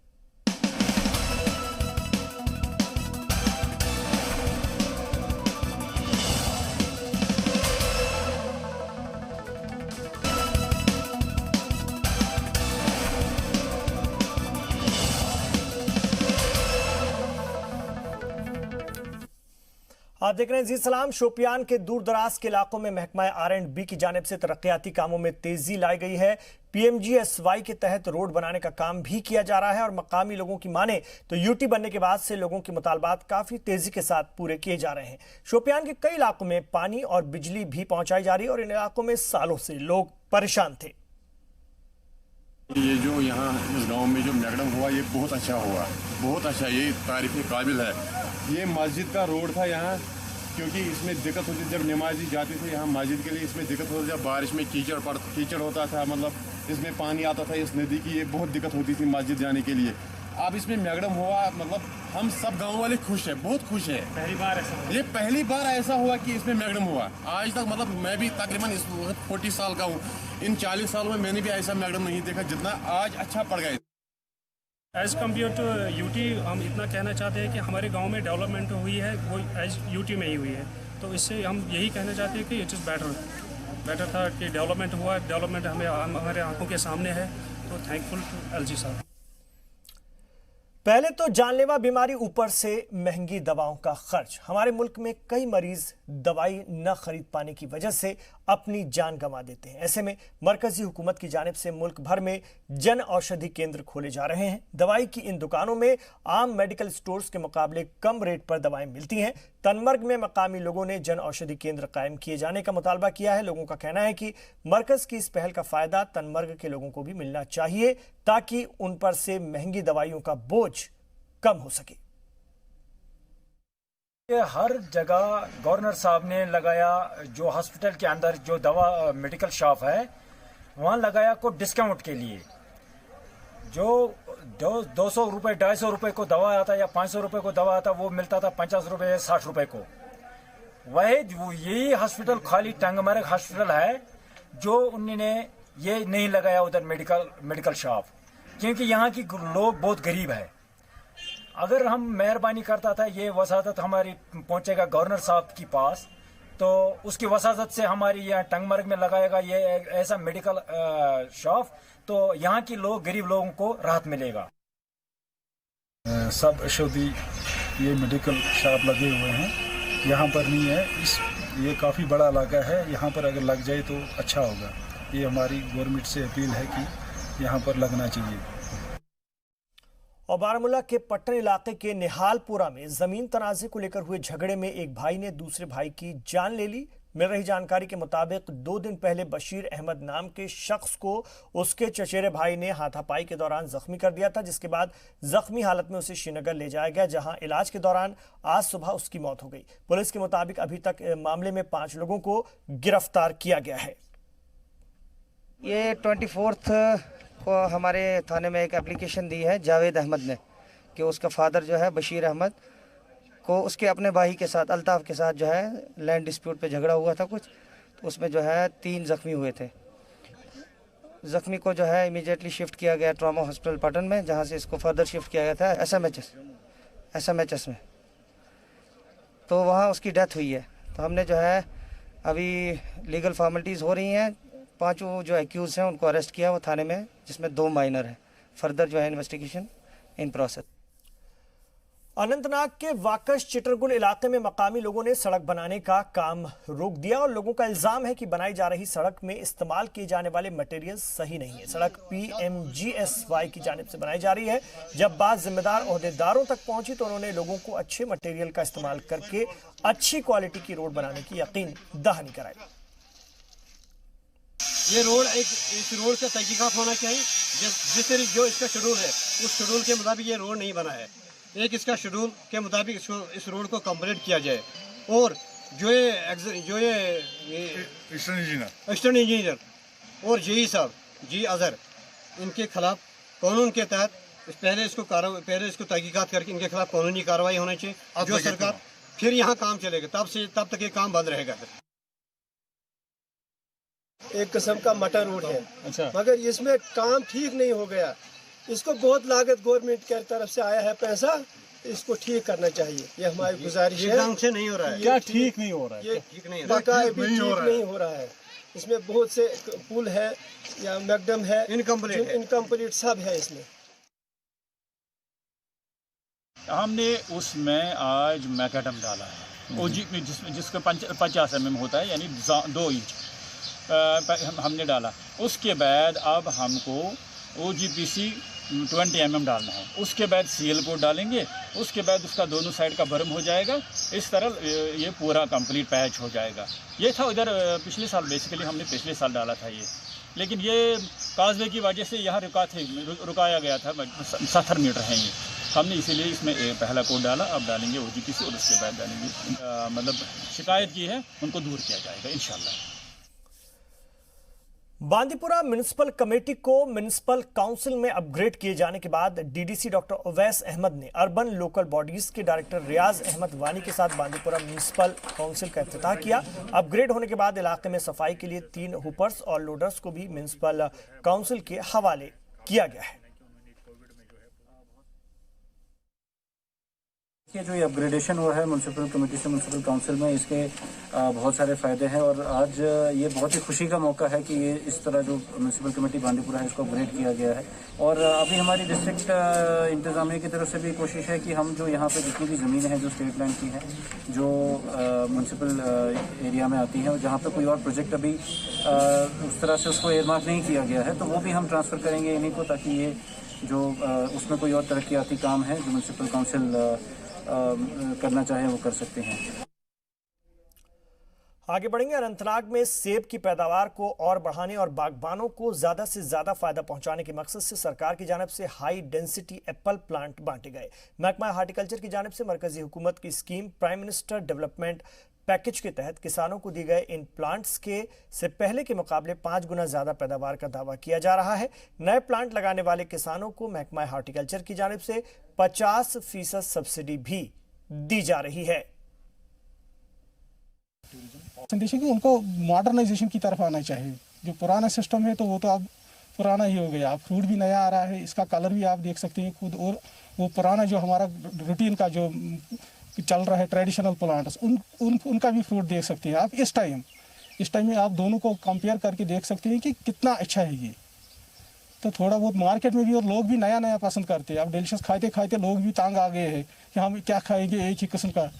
आप देख रहे हैं जी सलाम। शोपियान के दूर दराज के इलाकों में महकमा R&B की जानिब से तरक्याती कामों में तेजी लाई गई है। PMGSY के तहत रोड बनाने का काम भी किया जा रहा है और मकामी लोगों की माने तो UT बनने के बाद से लोगों के मुतालबात काफी तेजी के साथ पूरे किए जा रहे हैं। शोपियान के कई इलाकों में पानी और बिजली भी पहुंचाई जा रही है और इन इलाकों में सालों से लोग परेशान थे। ये जो यहाँ इस गांव में जो मैगडम हुआ ये बहुत अच्छा हुआ, बहुत अच्छा, ये तारीफ के काबिल है। ये मस्जिद का रोड था यहाँ, क्योंकि इसमें दिक्कत होती, जब नमाजी जाते थे यहाँ मस्जिद के लिए इसमें दिक्कत होती, जब बारिश में कीचड़ होता था, मतलब इसमें पानी आता था इस नदी की, ये बहुत दिक्कत होती थी मस्जिद जाने के लिए। अब इसमें मैगडम हुआ, मतलब हम सब गांव वाले खुश हैं, बहुत खुश हैं। पहली बार ऐसा, ये पहली बार ऐसा हुआ कि इसमें मैगडम हुआ। आज तक मतलब मैं भी तकरीबन इस वक्त 40 साल का हूँ, इन 40 सालों में मैंने भी ऐसा मैगडम नहीं देखा जितना आज अच्छा पड़ गया। एज़ कम्पेयर टू UT हम इतना कहना चाहते हैं कि हमारे गांव में डेवलपमेंट हुई है वो एज UT में ही हुई है, तो इससे हम यही कहना चाहते हैं कि इट इज़ बेटर था कि डेवलपमेंट हुआ। डेवलपमेंट हमारे आंखों के सामने है, तो थैंकफुल टू LG साहब। पहले तो जानलेवा बीमारी, ऊपर से महंगी दवाओं का खर्च। हमारे मुल्क में कई मरीज दवाई न खरीद पाने की वजह से अपनी जान गंवा देते हैं। ऐसे में मरकजी हुकूमत की जानिब से मुल्क भर में जन औषधि केंद्र खोले जा रहे हैं। दवाई की इन दुकानों में आम मेडिकल स्टोर्स के मुकाबले कम रेट पर दवाएं मिलती हैं। तनमर्ग में मकामी लोगों ने जन औषधि केंद्र कायम किए जाने का मुतालबा किया है। लोगों का कहना है कि मरकज की इस पहल का फायदा तनमर्ग के लोगों को भी मिलना चाहिए ताकि उन पर से महंगी दवाइयों का बोझ कम हो सके। ये हर जगह गवर्नर साहब ने लगाया, जो हॉस्पिटल के अंदर जो दवा मेडिकल शॉप है वहाँ लगाया को डिस्काउंट के लिए। जो 200 रुपये 250 रुपये को दवा आता या 500 रुपये को दवा आता वो मिलता था 50 रुपये या 60 रुपये को। वही यही हॉस्पिटल खाली टंगमर्ग हॉस्पिटल है जो उन्होंने ये नहीं लगाया उधर मेडिकल शॉप, क्योंकि यहाँ की लोग बहुत गरीब है। अगर हम मेहरबानी करता था ये वसादत हमारी पहुंचेगा गवर्नर साहब के पास तो उसकी वसाजत से हमारी यहाँ टंगमर्ग में लगाएगा ये ऐसा मेडिकल शॉप, तो यहाँ की लोग गरीब लोगों को राहत मिलेगा। सब औषधि ये मेडिकल शॉप लगे हुए हैं, यहाँ पर नहीं है। ये काफ़ी बड़ा इलाका है, यहाँ पर अगर लग जाए तो अच्छा होगा। ये हमारी गवर्नमेंट से अपील है कि यहाँ पर लगना चाहिए। और बारामूला के पट्टन इलाके के निहालपुरा में जमीन तनाजे को लेकर हुए झगड़े में एक भाई ने दूसरे भाई की जान ले ली। मिल रही जानकारी के मुताबिक 2 दिन पहले बशीर अहमद नाम के शख्स को उसके चचेरे भाई ने हाथापाई के दौरान जख्मी कर दिया था, जिसके बाद जख्मी हालत में उसे श्रीनगर ले जाया गया, जहां इलाज के दौरान आज सुबह उसकी मौत हो गई। पुलिस के मुताबिक अभी तक मामले में 5 लोगों को गिरफ्तार किया गया है। ये 24 को हमारे थाने में एक एप्लीकेशन दी है जावेद अहमद ने कि उसका फादर जो है बशीर अहमद को उसके अपने भाई के साथ अल्ताफ़ के साथ जो है लैंड डिस्प्यूट पे झगड़ा हुआ था कुछ, तो उसमें जो है 3 जख्मी हुए थे। जख्मी को जो है इमीडिएटली शिफ्ट किया गया ट्रॉमा हॉस्पिटल पटन में, जहाँ से इसको फर्दर शिफ्ट किया गया था SMHS में, तो वहाँ उसकी डेथ हुई है। तो हमने जो है अभी लीगल फॉर्मेलिटीज़ हो रही हैं, 5 जो एक्यूज़ हैं उनको अरेस्ट किया वो थाने में, जिसमें 2 माइनर हैं। फर्दर जो है इन्वेस्टिगेशन इन प्रोसेस। अनंतनाग के वाकश चिटरगुल इलाके में मकामी लोगों ने सड़क बनाने का काम रोक दिया और लोगों का इल्जाम है कि बनाई जा रही सड़क में इस्तेमाल किए जाने वाले मटेरियल सही नहीं है। सड़क PMGSY की जानिब से बनाई जा रही है। जब बात जिम्मेदार ओहदेदारों तक पहुंची तो उन्होंने लोगों को अच्छे मटेरियल का इस्तेमाल करके अच्छी क्वालिटी की रोड बनाने की यकीन दहानी कराई। ये रोड इस रोड का तहकीकात होना चाहिए, जिस जो इसका शेड्यूल है उस शेड्यूल के मुताबिक ये रोड नहीं बना है। एक इसका शेड्यूल के मुताबिक इस रोड को कंप्लीट किया जाए, और जो ये एक्सटर्नल इंजीनियर और JE साहब जी अजहर, इनके खिलाफ कानून के तहत पहले इसको तहकीकात करके इनके खिलाफ कानूनी कार्रवाई होनी चाहिए। जो सरकार फिर यहाँ काम चलेगा तब तक ये काम बंद रहेगा। एक किस्म का मटर रोड है, अच्छा, मगर इसमें काम ठीक नहीं हो गया। इसको बहुत लागत गवर्नमेंट की तरफ से आया है पैसा, इसको ठीक करना चाहिए। ये हमारी गुजारिश है। ढंग से नहीं हो रहा है। क्या ठीक नहीं हो रहा है? ये ठीक नहीं हो रहा है। इसमें बहुत से पुल है या मैकडम है, इनकम्प्लीट सब है इसमें। हमने उसमें आज मैकडम डाला है, जिसका 50 mm होता है, यानी 2 इंच हमने डाला। उसके बाद अब हमको OGPC 20 mm डालना है। उसके बाद CL कोड डालेंगे, उसके बाद उसका दोनों साइड का बर्म हो जाएगा। इस तरह ये पूरा कंप्लीट पैच हो जाएगा। ये था उधर पिछले साल, बेसिकली हमने पिछले साल डाला था ये, लेकिन ये काजवे की वजह से यहाँ रुकाया गया था। 70 मीटर है ये, हमने इसीलिए इसमें पहला कोड डाला। अब डालेंगे OGPC और उसके बाद डालेंगे मतलब शिकायत की है उनको दूर किया जाएगा इंशाल्लाह। बांदीपुरा म्युनिसिपल कमेटी को म्युनिसिपल काउंसिल में अपग्रेड किए जाने के बाद DDC डॉक्टर उवैस अहमद ने अर्बन लोकल बॉडीज के डायरेक्टर रियाज अहमद वानी के साथ बांदीपुरा म्युनिसिपल काउंसिल का इफ्तिताह किया। अपग्रेड होने के बाद इलाके में सफाई के लिए 3 हुपर्स और लोडर्स को भी म्युनिसिपल काउंसिल के हवाले किया गया है। जो ये अपग्रेडेशन हुआ है म्युनिसिपल कमेटी से म्युनिसिपल काउंसिल में, इसके बहुत सारे फ़ायदे हैं और आज ये बहुत ही खुशी का मौका है कि ये इस तरह जो म्युनिसिपल कमेटी बांदीपुरा है इसको अपग्रेड किया गया है। और अभी हमारी डिस्ट्रिक्ट इंतज़ामिया की तरफ से भी कोशिश है कि हम जो यहाँ पे जितनी भी ज़मीनें हैं जो स्टेट लैंड की हैं, जो म्युनिसिपल एरिया में आती हैं और जहाँ पर कोई और प्रोजेक्ट अभी उस तरह से उसको एयरमार्क नहीं किया गया है, तो वो भी हम ट्रांसफ़र करेंगे इन्हीं को, ताकि ये जो उसमें कोई और तरक्याती काम है जो म्युनिसिपल काउंसिल करना चाहे वो कर सकते हैं। आगे बढ़ेंगे। अनंतनाग में सेब की पैदावार को और बढ़ाने और बागबानों को ज्यादा से ज्यादा फायदा पहुंचाने के मकसद से सरकार की जानिब से हाई डेंसिटी एप्पल प्लांट बांटे गए। महकमा हार्टिकल्चर की जानिब से मरकजी हुकूमत की scheme prime minister development package के तहत किसानों को दिए गए इन प्लांट्स के से पहले के मुकाबले 5 गुना ज्यादा पैदावार का दावा किया जा रहा है। नए प्लांट लगाने वाले किसानों को महकमा हार्टिकल्चर की जानिब से 50% सब्सिडी भी दी जा रही है। संदेश कि उनको मॉडर्नाइजेशन की तरफ आना चाहिए। जो पुराना सिस्टम है तो वो तो अब पुराना ही हो गया। अब फ्रूट भी नया आ रहा है, इसका कलर भी आप देख सकते हैं खुद, और वो पुराना जो हमारा रूटीन का जो चल रहा है ट्रेडिशनल प्लांट्स, उनका भी फ्रूट देख सकते हैं आप। इस टाइम में आप दोनों को कंपेयर करके देख सकते हैं कि कितना अच्छा है ये। तो थोड़ा बहुत मार्केट में भी और लोग भी नया नया पसंद करते हैं। अब डिलीशियस खाते खाते लोग भी तंग आ गए हैं कि हम क्या खाएंगे एक ही किस्म का।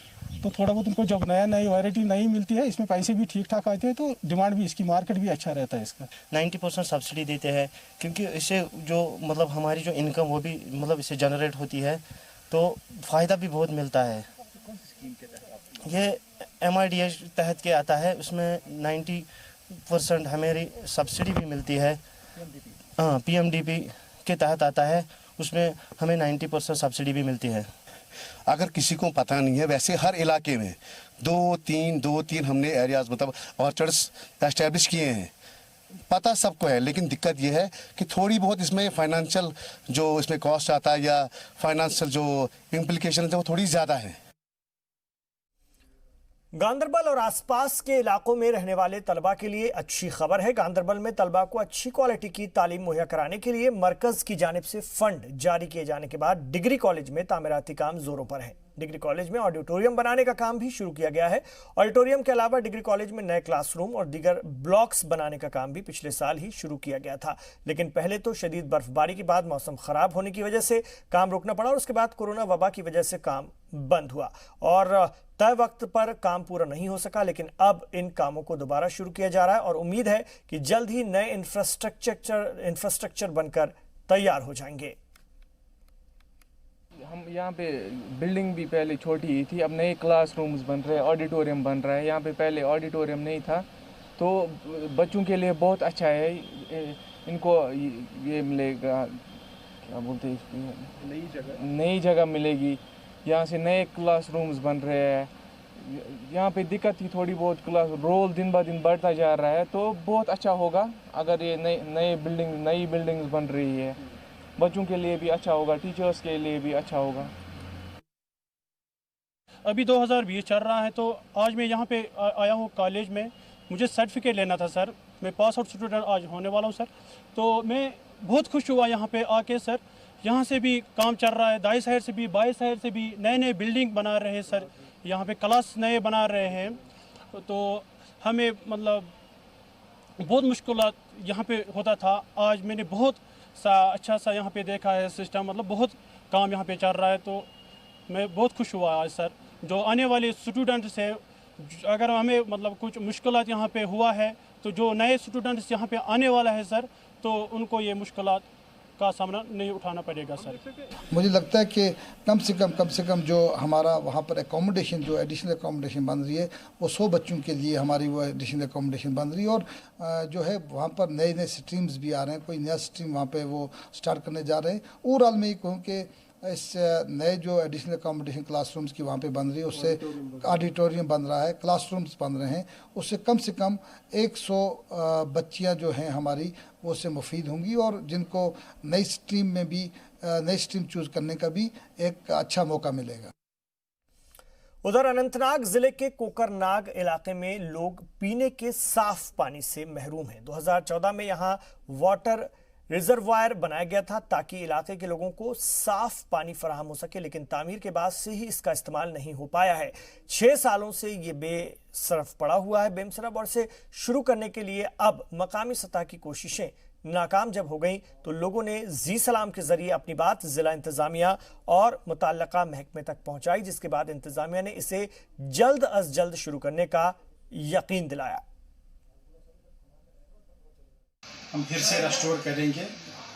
तो थोड़ा बहुत उनको जब नई वैरायटी नहीं मिलती है, इसमें पैसे भी ठीक ठाक आते हैं, तो डिमांड भी इसकी मार्केट भी अच्छा रहता है इसका। 90% सब्सिडी देते हैं, क्योंकि इससे जो मतलब हमारी जो इनकम वो भी मतलब इससे जनरेट होती है, तो फ़ायदा भी बहुत मिलता है। ये MIDH तहत के आता है, उसमें 90% हमारी सब्सिडी भी मिलती है। हाँ, PMDP के तहत आता है, उसमें हमें 90% सब्सिडी भी मिलती है। अगर किसी को पता नहीं है, वैसे हर इलाके में 2-3 हमने एरियाज मतलब ऑर्चर्ड्स एस्टेब्लिश किए हैं, पता सबको है। लेकिन दिक्कत ये है कि थोड़ी बहुत इसमें फाइनेंशियल जो इसमें कॉस्ट आता है या फाइनेंशियल जो इम्प्लीकेशन है वो थोड़ी ज़्यादा है। गांदरबल और आसपास के इलाकों में रहने वाले तलबा के लिए अच्छी खबर है। गांदरबल में तलबा को अच्छी क्वालिटी की तालीम मुहैया कराने के लिए मरकज की जानिब से फंड जारी किए जाने के बाद डिग्री कॉलेज में तामीराती काम जोरों पर है। डिग्री कॉलेज में ऑडिटोरियम बनाने का काम भी शुरू किया गया है। ऑडिटोरियम के अलावा डिग्री कॉलेज में नए क्लासरूम और दीगर ब्लॉक्स बनाने का काम भी पिछले साल ही शुरू किया गया था, लेकिन पहले तो शदीद बर्फबारी के बाद मौसम खराब होने की वजह से काम रुकना पड़ा और उसके बाद कोरोना वबा की वजह से काम बंद हुआ और तय वक्त पर काम पूरा नहीं हो सका। लेकिन अब इन कामों को दोबारा शुरू किया जा रहा है और उम्मीद है कि जल्द ही नए इंफ्रास्ट्रक्चर बनकर तैयार हो जाएंगे। हम यहाँ पे बिल्डिंग भी पहले छोटी ही थी, अब नए क्लासरूम्स बन रहे हैं, ऑडिटोरियम बन रहा है। यहाँ पे पहले ऑडिटोरियम नहीं था, तो बच्चों के लिए बहुत अच्छा है। इनको ये मिलेगा, क्या बोलते हैं, नई जगह मिलेगी। यहाँ से नए क्लासरूम्स बन रहे हैं। यहाँ पे दिक्कत थी थोड़ी बहुत, क्लास रोल दिन ब दिन बढ़ता जा रहा है, तो बहुत अच्छा होगा अगर ये नई बिल्डिंग्स बन रही है। बच्चों के लिए भी अच्छा होगा, टीचर्स के लिए भी अच्छा होगा। अभी 2020 चल रहा है, तो आज मैं यहाँ पे आया हूँ कॉलेज में। मुझे सर्टिफिकेट लेना था सर, मैं पास आउट स्टूडेंट आज होने वाला हूँ सर। तो मैं बहुत खुश हुआ यहाँ पे आके सर। यहाँ से भी काम चल रहा है, दाई साइड से भी बाई साइड से भी नए बिल्डिंग बना रहे हैं सर। यहाँ पे क्लास नए बना रहे हैं, तो हमें मतलब बहुत मुश्किलात यहाँ पे होता था। आज मैंने बहुत अच्छा सा यहाँ पे देखा है सिस्टम, मतलब बहुत काम यहाँ पे चल रहा है, तो मैं बहुत खुश हुआ आज सर। जो आने वाले स्टूडेंट्स हैं, अगर हमें मतलब कुछ मुश्किलात यहाँ पे हुआ है, तो जो नए स्टूडेंट्स यहाँ पे आने वाला है सर, तो उनको ये मुश्किलात का सामना नहीं उठाना पड़ेगा सर। मुझे लगता है कि कम से कम जो हमारा वहाँ पर एकोमोडेशन, जो एडिशनल एकोमोडेशन बन रही है, वो 100 बच्चों के लिए हमारी वो एडिशनल एकोमोडेशन बन रही है। और जो है वहाँ पर नए स्ट्रीम्स भी आ रहे हैं, कोई नया स्ट्रीम वहाँ पे वो स्टार्ट करने जा रहे हैं। ओवरऑल मैं ये कहूँ कि इस नए जो एडिशनल एकोमोडेशन क्लासरूम्स की वहाँ पे बन रही है, उससे ऑडिटोरियम बन रहा है, क्लासरूम्स बन रहे हैं, उससे कम 100 बच्चियाँ जो हैं हमारी वो उससे मुफीद होंगी और जिनको नई स्ट्रीम में भी नई स्ट्रीम चूज़ करने का भी एक अच्छा मौका मिलेगा। उधर अनंतनाग जिले के कोकरनाग इलाके में लोग पीने के साफ पानी से महरूम हैं। 2014 में यहां वाटर रिजर्वायर बनाया गया था ताकि इलाके के लोगों को साफ पानी फराहम हो सके, लेकिन तामीर के बाद से ही इसका इस्तेमाल नहीं हो पाया है। 6 सालों से ये बेसरफ पड़ा हुआ है, बेमसरफ, और इसे शुरू करने के लिए अब मकामी सतह की कोशिशें नाकाम जब हो गई तो लोगों ने जी सलाम के जरिए अपनी बात जिला इंतजामिया और मुतल्लका महकमे तक पहुंचाई, जिसके बाद इंतजामिया ने इसे जल्द अज जल्द शुरू करने का यकीन दिलाया। हम फिर से रेस्टोर करेंगे।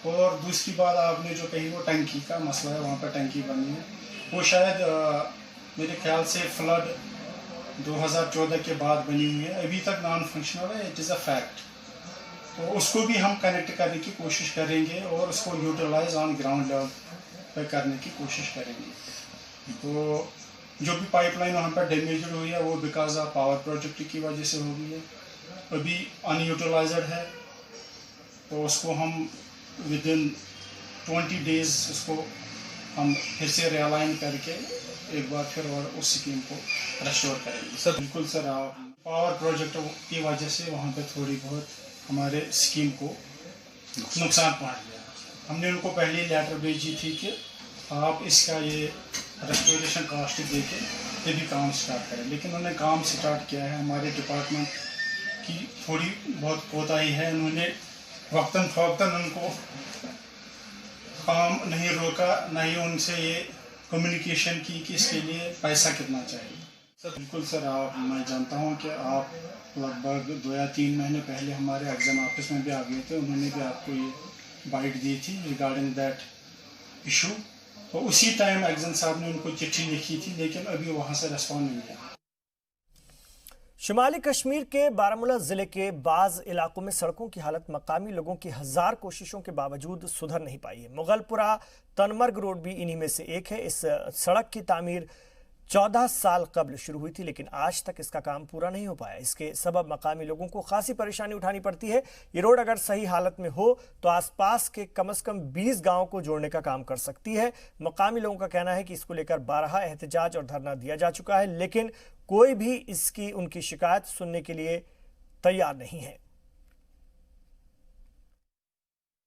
और दूसरी बात आपने जो कही वो टंकी का मसला है, वहाँ पर टंकी बनी है, वो शायद मेरे ख्याल से फ्लड 2014 के बाद बनी हुई है, अभी तक नॉन फंक्शनल है, इट इज़ अ फैक्ट। तो उसको भी हम कनेक्ट करने की कोशिश करेंगे और उसको यूटिलाइज ऑन ग्राउंड लेवल पर करने की कोशिश करेंगे। तो जो भी पाइपलाइन वहाँ पर डैमेज हुई है वो बिकॉज ऑफ पावर प्रोजेक्ट की वजह से हो गई है, अभी अनयूटिलाइज्ड है, तो उसको हम विद इन 20 डेज उसको हम फिर से रियलाइन करके एक बार फिर और उस स्कीम को रेस्टोर करेंगे। सर बिल्कुल सर, पावर प्रोजेक्ट की वजह से वहाँ पे थोड़ी बहुत हमारे स्कीम को नुकसान पहुँच गया। हमने उनको पहले लेटर भेजी थी कि आप इसका ये रेस्टोरेशन कॉस्ट देके तभी काम स्टार्ट करें, लेकिन उन्होंने काम स्टार्ट किया है। हमारे डिपार्टमेंट की थोड़ी बहुत कोताही है, उन्होंने वक्तन फ़वक्तन उनको काम नहीं रोका, न ही उनसे ये कम्युनिकेशन की कि इसके लिए पैसा कितना चाहिए। सर बिल्कुल सर, आप मैं जानता हूँ कि आप लगभग 2 या 3 महीने पहले हमारे एग्ज़ाम ऑफिस में भी आ गए थे, उन्होंने भी आपको ये बाइट दी थी रिगार्डिंग दैट इशू। तो उसी टाइम एग्जाम साहब ने उनको चिट्ठी लिखी थी, लेकिन अभी वहाँ से रिस्पॉन्ड नहीं आया। शिमाली कश्मीर के बारामूला जिले के बाज इलाकों में सड़कों की हालत मकामी लोगों की 1000 कोशिशों के बावजूद सुधर नहीं पाई है। मुगलपुरा तनमर्ग रोड भी इन्हीं में से एक है। इस सड़क की तामीर 14 साल कबल शुरू हुई थी, लेकिन आज तक इसका काम पूरा नहीं हो पाया। इसके सबब मकामी लोगों को खासी परेशानी उठानी पड़ती है। ये रोड अगर सही हालत में हो तो आसपास के कम से कम 20 गांवों को जोड़ने का काम कर सकती है। मकामी लोगों का कहना है कि इसको लेकर 12 एहतजाज और धरना दिया जा चुका है, लेकिन कोई भी उनकी शिकायत सुनने के लिए तैयार नहीं है।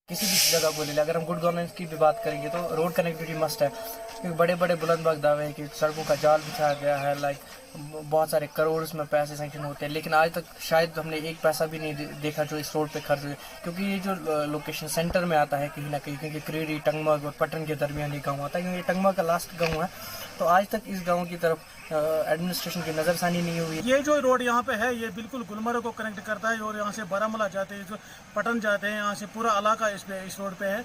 किसी भी जगह को ले, अगर हम गुड गवर्नेंस की भी बात करेंगे तो रोड कनेक्टिविटी मस्ट है, क्योंकि बड़े बड़े बुलंद दावे हैं कि सड़कों का जाल बिछाया गया है, लाइक बहुत सारे करोड़ इसमें पैसे सैंक्शन होते हैं, लेकिन आज तक शायद हमने एक पैसा भी नहीं देखा जो इस रोड पे खर्च हुए, क्योंकि ये जो लोकेशन सेंटर में आता है कहीं ना कहीं, क्योंकि क्रीडी टंगमर्ग और पटन के दरमियान ये गाँव आता है, क्योंकि टंगमर्ग का लास्ट गाँव है। तो आज तक इस गाँव की तरफ एडमिनिस्ट्रेशन की नज़रसानी नहीं हुई। ये जो रोड यहाँ पे है ये बिल्कुल गुलमर्ग को कनेक्ट करता है और यहाँ से बारामूला जाते हैं, जो पटन जाते हैं, यहाँ से पूरा इलाका इस रोड पे है।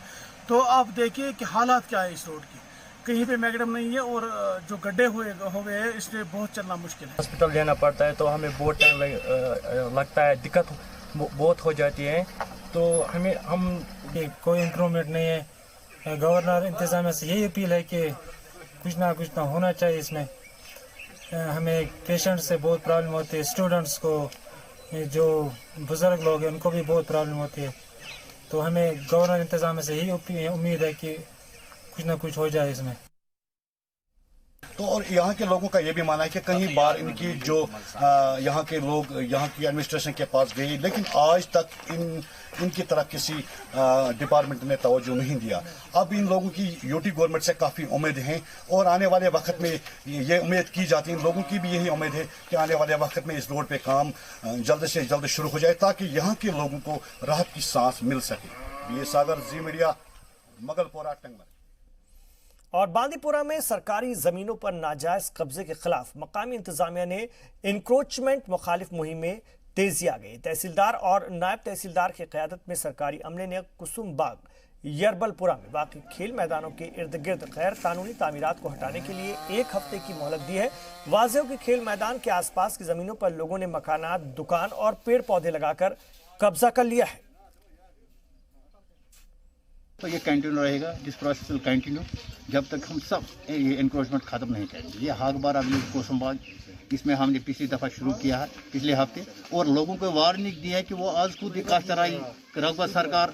तो आप देखिए कि हालात क्या है इस रोड की, कहीं पे मैगडम नहीं है और जो गड्ढे हुए हैं इसलिए बहुत चलना मुश्किल है। हॉस्पिटल जाना पड़ता है तो हमें बहुत टाइम लगता है, दिक्कत बहुत हो जाती है। तो हम कोई इम्प्रूवमेंट नहीं है। गवर्नर इंतजामिया से यही अपील है कि कुछ ना होना चाहिए इसमें। हमें पेशेंट से बहुत प्रॉब्लम होती है, स्टूडेंट्स को, जो बुजुर्ग लोग हैं उनको भी बहुत प्रॉब्लम होती है। तो हमें गवर्नर इंतजामिया से यही उम्मीद है कि कुछ ना कुछ हो जाए इसमें। तो और यहाँ के लोगों का ये भी मानना है कि कई बार इनकी जो यहाँ के लोग यहाँ की एडमिनिस्ट्रेशन के पास गए, लेकिन आज तक इनकी तरफ किसी डिपार्टमेंट ने तवज्जो नहीं दिया। अब इन लोगों की यूटी गवर्नमेंट से काफ़ी उम्मीद हैं और आने वाले वक्त में ये उम्मीद की जाती है, इन लोगों की भी यही उम्मीद है कि आने वाले वक्त में इस रोड पे काम जल्द से जल्द शुरू हो जाए ताकि यहाँ के लोगों को राहत की सांस मिल सके। ये सागर जी मीडिया, मुगलपुरा टंगमर्ग। और बांदीपुरा में सरकारी जमीनों पर नाजायज कब्जे के खिलाफ मकामी इंतजामिया ने इंक्रोचमेंट मुखालिफ मुहिम में तेजी आ गई। तहसीलदार और नायब तहसीलदार की क़यादत में सरकारी अमले ने कुसुम बाग यरबलपुरा में बाकी खेल मैदानों के इर्द गिर्द गैर कानूनी तामीरात को हटाने के लिए 1 हफ्ते की मोहलत दी है। वाज़ेह हो कि खेल मैदान के आसपास की जमीनों पर लोगों ने मकानात, दुकान और पेड़ पौधे लगाकर कब्जा कर लिया है। तो ये कंटिन्यू रहेगा, दिस प्रोसेस विल कंटिन्यू जब तक हम सब ये एनक्रोचमेंट ख़त्म नहीं करेंगे। ये हाकबार अभी कुसुम बाग, इसमें हमने पिछली दफ़ा शुरू किया है पिछले हफ्ते, और लोगों को वार्निंग दी है कि वो आज खुद ही काश्तराई रघुवर सरकार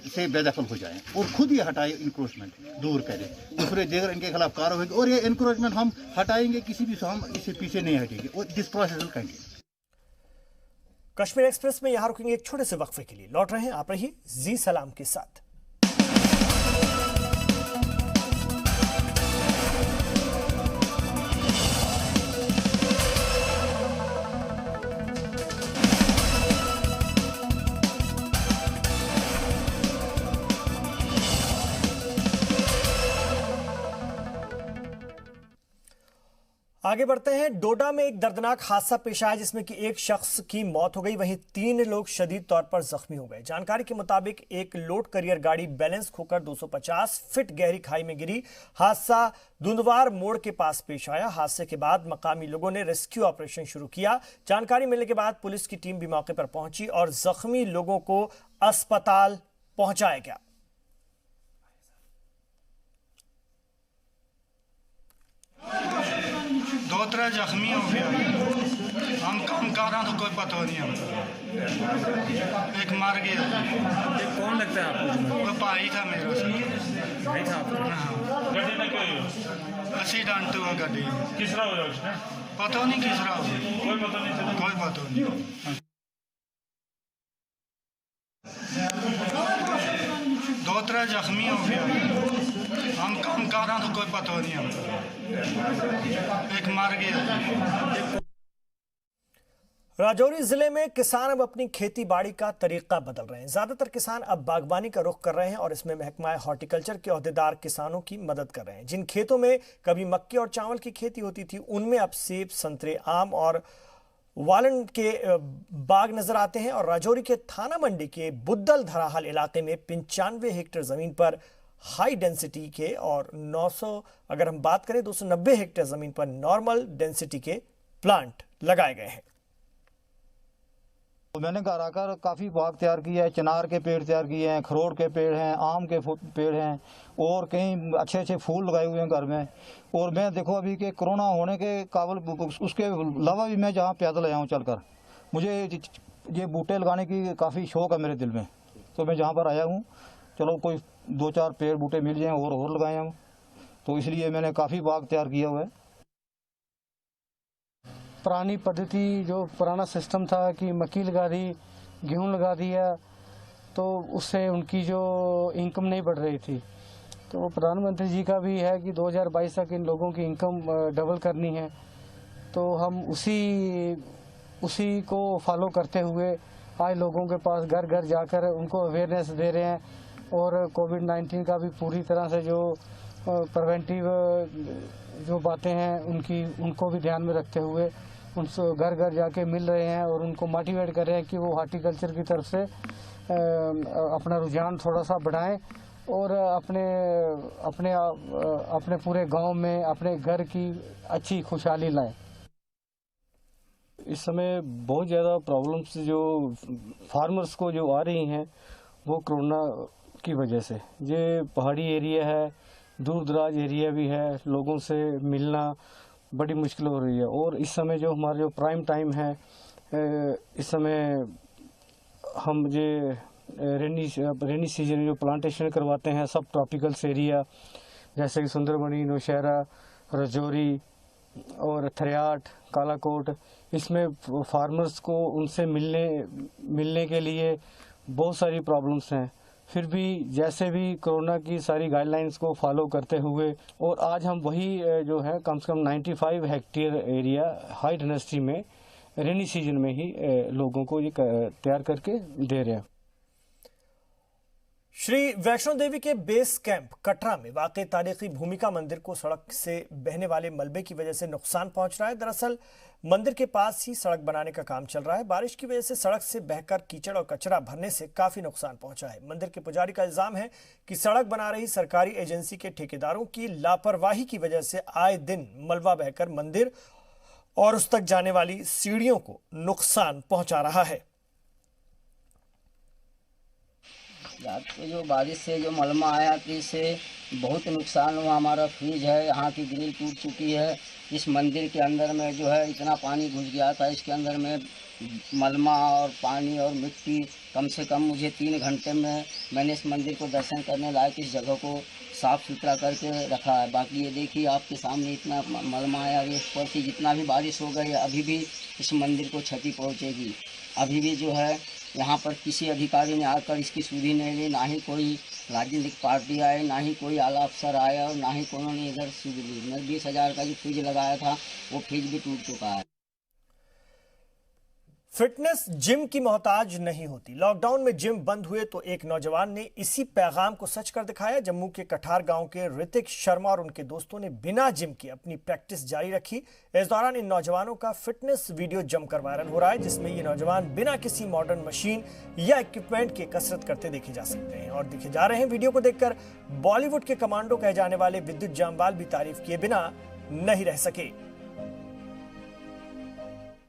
से बेदखल हो जाए और खुद ही हटाए, इंक्रोचमेंट दूर करें, दूसरे देर इनके खिलाफ कार्रवाई होगी और ये इंक्रोचमेंट हम हटाएंगे, किसी भी हम इससे पीछे नहीं हटेंगे और this process will continue. Kashmir express में यहाँ रुकेंगे एक छोटे से वक्फे के लिए, लौट रहे हैं आप रहिए जी सलाम के साथ। आगे बढ़ते हैं। डोडा में एक दर्दनाक हादसा पेश आया जिसमें कि एक शख्स की मौत हो गई, वहीं 3 लोग शदीद तौर पर जख्मी हो गए। जानकारी के मुताबिक एक लोड करियर गाड़ी बैलेंस खोकर 250 फीट गहरी खाई में गिरी। हादसा दुंदवार मोड़ के पास पेश आया। हादसे के बाद मकामी लोगों ने रेस्क्यू ऑपरेशन शुरू किया। जानकारी मिलने के बाद पुलिस की टीम भी मौके पर पहुंची और जख्मी लोगों को अस्पताल पहुंचाया गया। दो तरह जख्मी हो गया, हम कहाँ तो कोई पता नहीं हमको, एक मर गया। ये कौन लगता है आपको? वो भाई था मेरा सर। भाई था आपका? हाँ। गड्ढे में क्यों? एक्सीडेंट हुआ गाड़ी। किस तरह हुआ उसमें? पता नहीं किस तरह हुआ, कोई पता नहीं चला। कोई पता नहीं। दो तरह जख्मी हो गया, हम काम कर रहे हैं तो कोई पता नहीं हमको, एक मार गया। राजौरी जिले में किसान अब अपनी खेती बाड़ी का तरीका बदल रहे हैं। ज्यादातर किसान अब बागवानी का रुख कर रहे हैं और इसमें महकमा हॉर्टिकल्चर के ओहदेदार किसानों की मदद कर रहे हैं। जिन खेतों में कभी मक्के और चावल की खेती होती थी उनमें अब सेब, संतरे, आम और वालन के बाग नजर आते हैं। और राजौरी के थाना मंडी के बुद्दल धराहल इलाके में 95 हेक्टेयर जमीन पर हाई डेंसिटी के और 900 अगर हम बात करें 290 हेक्टेयर जमीन पर नॉर्मल डेंसिटी के प्लांट लगाए गए हैं। मैंने घर आकर काफ़ी बाग तैयार किया है, चिनार के पेड़ तैयार किए हैं, खरोड़ के पेड़ हैं, आम के पेड़ हैं और कई अच्छे अच्छे फूल लगाए हुए हैं घर में। और मैं देखो अभी के कोरोना होने के काबिल उसके अलावा भी मैं जहाँ पैदल आया हूँ चलकर, मुझे ये बूटे लगाने की काफ़ी शौक़ है मेरे दिल में। तो मैं जहाँ पर आया हूँ चलो कोई 2-4 पेड़ बूटे मिल जाएँ और लगाए हम, तो इसलिए मैंने काफ़ी बाग तैयार किया हुआ है। पुरानी पद्धति जो पुराना सिस्टम था कि मक्की लगा दी, गेहूं लगा दिया, तो उससे उनकी जो इनकम नहीं बढ़ रही थी। तो प्रधानमंत्री जी का भी है कि 2022 तक इन लोगों की इनकम डबल करनी है। तो हम उसी को फॉलो करते हुए आज लोगों के पास घर घर जाकर उनको अवेयरनेस दे रहे हैं और कोविड-19 का भी पूरी तरह से जो प्रिवेंटिव जो बातें हैं उनको भी ध्यान में रखते हुए उनसे घर घर जाके मिल रहे हैं और उनको मोटिवेट कर रहे हैं कि वो हॉर्टिकल्चर की तरफ से अपना रुझान थोड़ा सा बढ़ाएं और अपने पूरे गांव में अपने घर की अच्छी खुशहाली लाएं। इस समय बहुत ज़्यादा प्रॉब्लम्स जो फार्मर्स को जो आ रही हैं वो कोरोना की वजह से, ये पहाड़ी एरिया है, दूर दराज एरिया भी है, लोगों से मिलना बड़ी मुश्किल हो रही है। और इस समय जो हमारा जो प्राइम टाइम है, इस समय हम ये रेनी सीजन जो प्लांटेशन करवाते हैं सब ट्रॉपिकल्स एरिया जैसे कि सुंदरबनी, नौशहरा, राजौरी और थरियाट, कालाकोट, इसमें फार्मर्स को उनसे मिलने के लिए बहुत सारी प्रॉब्लम्स हैं। फिर भी जैसे भी कोरोना की सारी गाइडलाइंस को फॉलो करते हुए और आज हम वही जो है कम से कम 95 हेक्टेयर एरिया हाई डेंसिटी में रेनी सीजन में ही लोगों को ये तैयार करके दे रहे हैं। श्री वैष्णो देवी के बेस कैंप कटरा में वाकई तारीखी भूमिका मंदिर को सड़क से बहने वाले मलबे की वजह से नुकसान पहुंच रहा है। दरअसल मंदिर के पास ही सड़क बनाने का काम चल रहा है। बारिश की वजह से सड़क से बहकर कीचड़ और कचरा भरने से काफी नुकसान पहुंचा है। मंदिर के पुजारी का इल्जाम है कि सड़क बना रही सरकारी एजेंसी के ठेकेदारों की लापरवाही की वजह से आए दिन मलबा बहकर मंदिर और उस तक जाने वाली सीढ़ियों को नुकसान पहुंचा रहा है। रात को जो बारिश से जो मलमा आया तो इससे बहुत नुकसान हुआ। हमारा फ्रिज है, यहाँ की ग्रिल टूट चुकी है। इस मंदिर के अंदर में जो है इतना पानी घुस गया था, इसके अंदर में मलमा और पानी और मिट्टी, कम से कम मुझे 3 घंटे में मैंने इस मंदिर को दर्शन करने लायक इस जगह को साफ़ सुथरा करके रखा है। बाकी ये देखिए आपके सामने इतना मलमा आया, इस पर से जितना भी बारिश हो गई अभी भी इस मंदिर को क्षति पहुँचेगी। अभी भी जो है यहाँ पर किसी अधिकारी ने आकर इसकी सुधि नहीं ली, ना ही कोई राजनीतिक पार्टी आए, ना ही कोई आला अफसर आया और ना ही कोई ने इधर सुधि ली। मैं 20,000 का जो फ्रिज लगाया था वो फ्रिज भी टूट चुका है। फिटनेस जिम की मोहताज नहीं होती। लॉकडाउन में जिम बंद हुए तो एक नौजवान ने इसी पैगाम को सच कर दिखाया। जम्मू के कठार गांव के ऋतिक शर्मा और उनके दोस्तों ने बिना जिम के अपनी प्रैक्टिस जारी रखी। इस दौरान इन नौजवानों का फिटनेस वीडियो जमकर वायरल हो रहा है, जिसमें ये नौजवान बिना किसी मॉडर्न मशीन या इक्विपमेंट के कसरत करते देखे जा सकते हैं और दिखे जा रहे हैं। वीडियो को देखकर बॉलीवुड के कमांडो कहे जाने वाले विद्युत जामवाल भी तारीफ किए बिना नहीं रह सके।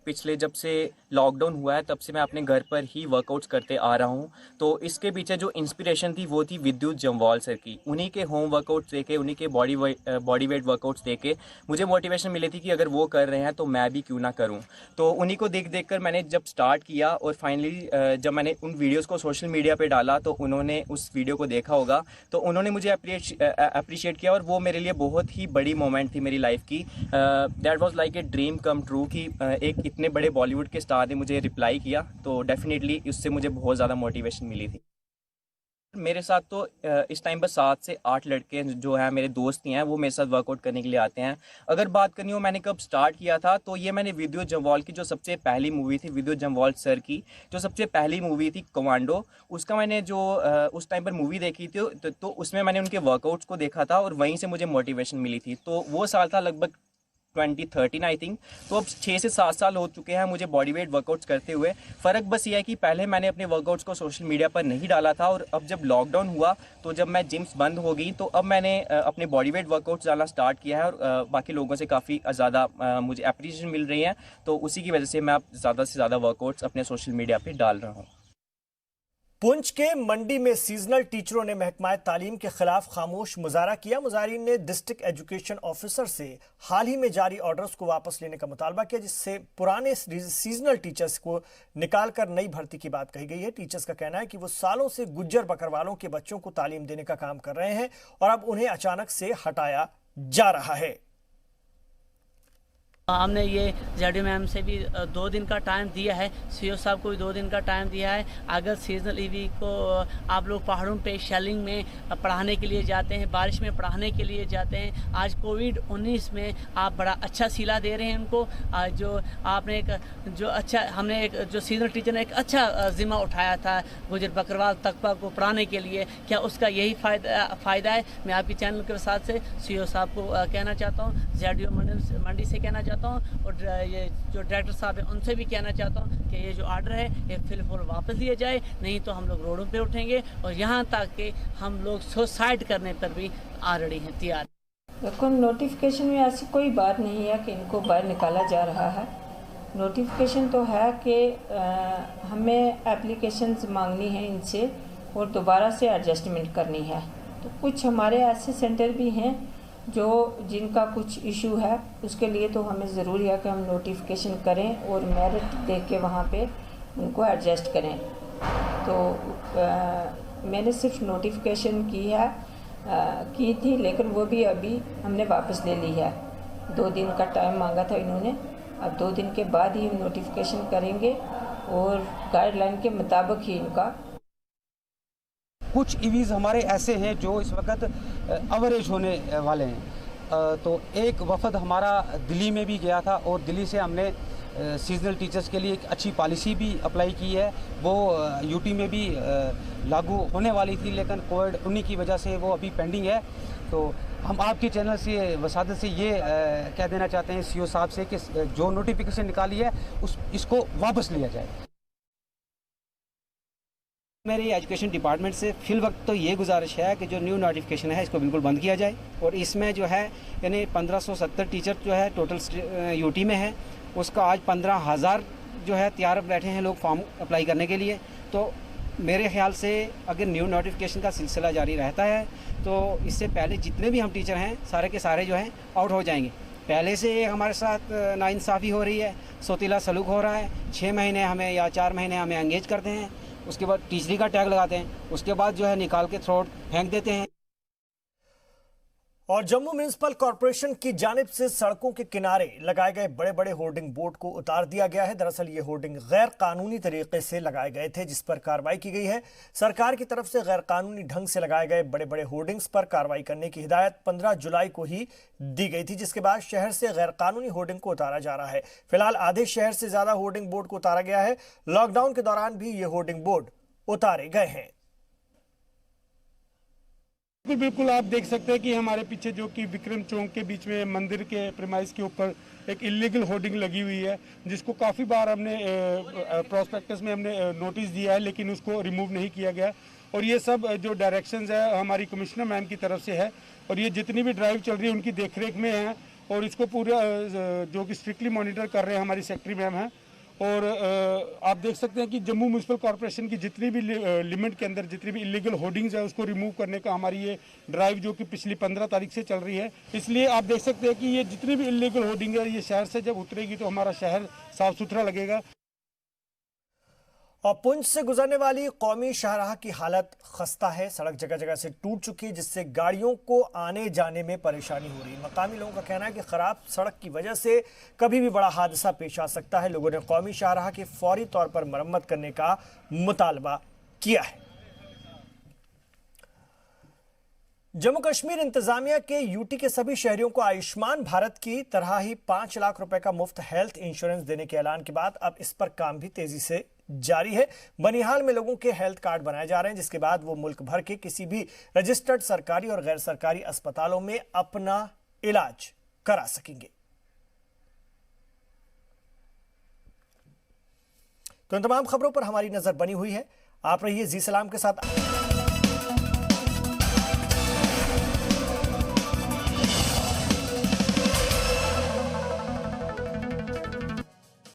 पिछले जब से लॉकडाउन हुआ है तब से मैं अपने घर पर ही वर्कआउट्स करते आ रहा हूं। तो इसके पीछे जो इंस्पिरेशन थी वो थी विद्युत जामवाल सर की। उन्हीं के होम वर्कआउट्स देखे, उन्हीं के बॉडी वेट वर्कआउट्स देखे मुझे मोटिवेशन मिली थी कि अगर वो कर रहे हैं तो मैं भी क्यों ना करूं। तो उन्हीं को देख कर मैंने जब स्टार्ट किया और फाइनली जब मैंने उन वीडियोज़ को सोशल मीडिया पर डाला तो उन्होंने उस वीडियो को देखा होगा, तो उन्होंने मुझे अप्रिशिएट किया और वो मेरे लिए बहुत ही बड़ी मोमेंट थी मेरी लाइफ की। That was like a dream come true कि एक इतने बड़े बॉलीवुड के स्टार ने मुझे रिप्लाई किया, तो डेफिनेटली उससे मुझे बहुत ज़्यादा मोटिवेशन मिली थी। मेरे साथ तो इस टाइम पर 7 से 8 लड़के जो हैं मेरे दोस्त ही हैं, वो मेरे साथ वर्कआउट करने के लिए आते हैं। अगर बात करनी हो मैंने कब स्टार्ट किया था, तो ये मैंने विद्युत जम्वाल की जो सबसे पहली मूवी थी, विद्युत जम्वाल सर की जो सबसे पहली मूवी थी कमांडो, उसका मैंने जो उस टाइम पर मूवी देखी थी तो उसमें मैंने उनके वर्कआउट्स को देखा था और वहीं से मुझे मोटिवेशन मिली थी। तो वो साल था लगभग 2013 आई थिंक। तो अब 6 से 7 साल हो चुके हैं मुझे बॉडी वेट वर्कआउट्स करते हुए। फ़र्क बस ये है कि पहले मैंने अपने वर्कआउट्स को सोशल मीडिया पर नहीं डाला था, और अब जब लॉकडाउन हुआ तो जब मैं जिम्स बंद हो गई तो अब मैंने अपने बॉडी वेट वर्कआउट्स डालना स्टार्ट किया है, और बाकी लोगों से काफ़ी ज़्यादा मुझे अप्रिसिएशन मिल रही है। तो उसी की वजह से मैं अब ज़्यादा से ज़्यादा वर्कआउट्स अपने सोशल मीडिया पर डाल रहा हूँ। पुंछ के मंडी में सीजनल टीचरों ने महकमा तालीम के खिलाफ खामोश मुजाहरा किया। मुजाहरीन ने डिस्ट्रिक्ट एजुकेशन ऑफिसर से हाल ही में जारी ऑर्डर्स को वापस लेने का मुतालबा किया, जिससे पुराने सीजनल टीचर्स को निकालकर नई भर्ती की बात कही गई है। टीचर्स का कहना है कि वो सालों से गुज्जर बकरवालों के बच्चों को तालीम देने का काम कर रहे हैं और अब उन्हें अचानक से हटाया जा रहा है। हमने ये जेडीओ मैम से भी 2 दिन का टाइम दिया है, सीओ साहब को भी 2 दिन का टाइम दिया है। अगर सीजनल ईवी को आप लोग पहाड़ों पे शेलिंग में पढ़ाने के लिए जाते हैं, बारिश में पढ़ाने के लिए जाते हैं, आज कोविड-19 में आप बड़ा अच्छा सिला दे रहे हैं उनको। जो आपने हमने एक जो सीजनल टीचर ने एक अच्छा जिम्मा उठाया था गुजर बकरवाल तकबा को पढ़ाने के लिए, क्या उसका यही फ़ायदा है? मैं आपके चैनल के साथ से सीओ साहब को कहना चाहता हूँ, जेडीओ मंडी से कहना चाहता हूँ, और ये जो डायरेक्टर साहब हैं उनसे भी कहना चाहता हूँ कि ये जो ऑर्डर है ये फिलहाल वापस लिया जाए, नहीं तो हम लोग रोडों पे उठेंगे और यहाँ तक कि हम लोग सुसाइड करने पर भी ऑलरेडी हैं तैयार। देखो, नोटिफिकेशन में ऐसी कोई बात नहीं है कि इनको बाहर निकाला जा रहा है। नोटिफिकेशन तो है कि हमें एप्लीकेशंस मांगनी है इनसे और दोबारा से एडजस्टमेंट करनी है। तो कुछ हमारे ऐसे सेंटर भी हैं जिनका कुछ इशू है, उसके लिए तो हमें ज़रूरी है कि हम नोटिफिकेशन करें और मेरिट देख के वहाँ पे उनको एडजस्ट करें। तो मैंने सिर्फ नोटिफिकेशन की थी, लेकिन वो भी अभी हमने वापस ले ली है। 2 दिन का टाइम मांगा था इन्होंने, अब 2 दिन के बाद ही हम नोटिफिकेशन करेंगे और गाइडलाइन के मुताबिक ही इनका। कुछ ईवीज़ हमारे ऐसे हैं जो इस वक्त अवरेज होने वाले हैं। तो एक वफद हमारा दिल्ली में भी गया था और दिल्ली से हमने सीजनल टीचर्स के लिए एक अच्छी पॉलिसी भी अप्लाई की है। वो यूटी में भी लागू होने वाली थी, लेकिन कोविड-19 की वजह से वो अभी पेंडिंग है। तो हम आपके चैनल से वसादत से ये कह देना चाहते हैं सीओ साहब से कि जो नोटिफिकेशन निकाली है इसको वापस लिया जाए। मेरी एजुकेशन डिपार्टमेंट से फिल वक्त तो ये गुजारिश है कि जो न्यू नोटिफिकेशन है इसको बिल्कुल बंद किया जाए, और इसमें जो है यानी 1570 टीचर जो है टोटल यूटी में है, उसका आज 15,000 जो है तैयार बैठे हैं लोग फॉर्म अप्लाई करने के लिए। तो मेरे ख्याल से अगर न्यू नोटिफिकेशन का सिलसिला जारी रहता है तो इससे पहले जितने भी हम टीचर हैं सारे के सारे जो हैं आउट हो जाएंगे। पहले से हमारे साथ नाइंसाफ़ी हो रही है, सोतीला सलूक हो रहा है। 6 महीने हमें या 4 महीने हमें एंगेज करते हैं, उसके बाद टीचरी का टैग लगाते हैं, उसके बाद जो है निकाल के थ्रोट फेंक देते हैं। और जम्मू म्युनिसिपल कॉरपोरेशन की जानिब से सड़कों के किनारे लगाए गए बड़े बड़े होर्डिंग बोर्ड को उतार दिया गया है। दरअसल ये होर्डिंग गैर कानूनी तरीके से लगाए गए थे, जिस पर कार्रवाई की गई है। सरकार की तरफ से गैर कानूनी ढंग से लगाए गए बड़े बड़े होर्डिंग्स पर कार्रवाई करने की हिदायत 15 जुलाई को ही दी गई थी, जिसके बाद शहर से गैर कानूनी होर्डिंग को उतारा जा रहा है। फिलहाल आधे शहर से ज्यादा होर्डिंग बोर्ड को उतारा गया है। लॉकडाउन के दौरान भी ये होर्डिंग बोर्ड उतारे गए हैं। बिल्कुल आप देख सकते हैं कि हमारे पीछे जो कि विक्रम चौक के बीच में मंदिर के प्रीमाइस के ऊपर एक इलीगल होर्डिंग लगी हुई है, जिसको काफ़ी बार हमने प्रोस्पेक्टस में हमने नोटिस दिया है, लेकिन उसको रिमूव नहीं किया गया। और ये सब जो डायरेक्शंस है हमारी कमिश्नर मैम की तरफ से है, और ये जितनी भी ड्राइव चल रही है उनकी देखरेख में है, और इसको पूरा जो कि स्ट्रिक्टली मॉनिटर कर रहे हैं हमारी सेक्रेटरी मैम है। और आप देख सकते हैं कि जम्मू म्युनिसिपल कॉरपोरेशन की जितनी भी लिमिट के अंदर जितनी भी इलीगल होर्डिंग्स है उसको रिमूव करने का हमारी ये ड्राइव जो कि पिछली 15 तारीख से चल रही है। इसलिए आप देख सकते हैं कि ये जितनी भी इलीगल होर्डिंग है ये शहर से जब उतरेगी तो हमारा शहर साफ सुथरा लगेगा। और पुंछ से गुजरने वाली कौमी शाहराह की हालत खस्ता है। सड़क जगह जगह से टूट चुकी है, जिससे गाड़ियों को आने जाने में परेशानी हो रही है। मकामी लोगों का कहना है कि खराब सड़क की वजह से कभी भी बड़ा हादसा पेश आ सकता है। लोगों ने कौमी शाहराह की फौरी तौर पर मरम्मत करने का मुतालबा किया है। जम्मू कश्मीर इंतजामिया के यूटी के सभी शहरियों को आयुष्मान भारत की तरह ही 5 लाख रुपए का मुफ्त हेल्थ इंश्योरेंस देने के ऐलान के बाद अब इस पर काम भी तेजी से जारी है। बनिहाल में लोगों के हेल्थ कार्ड बनाए जा रहे हैं, जिसके बाद वो मुल्क भर के किसी भी रजिस्टर्ड सरकारी और गैर सरकारी अस्पतालों में अपना इलाज करा सकेंगे। तो इन तमाम खबरों पर हमारी नजर बनी हुई है। आप रहिए जी सलाम के साथ।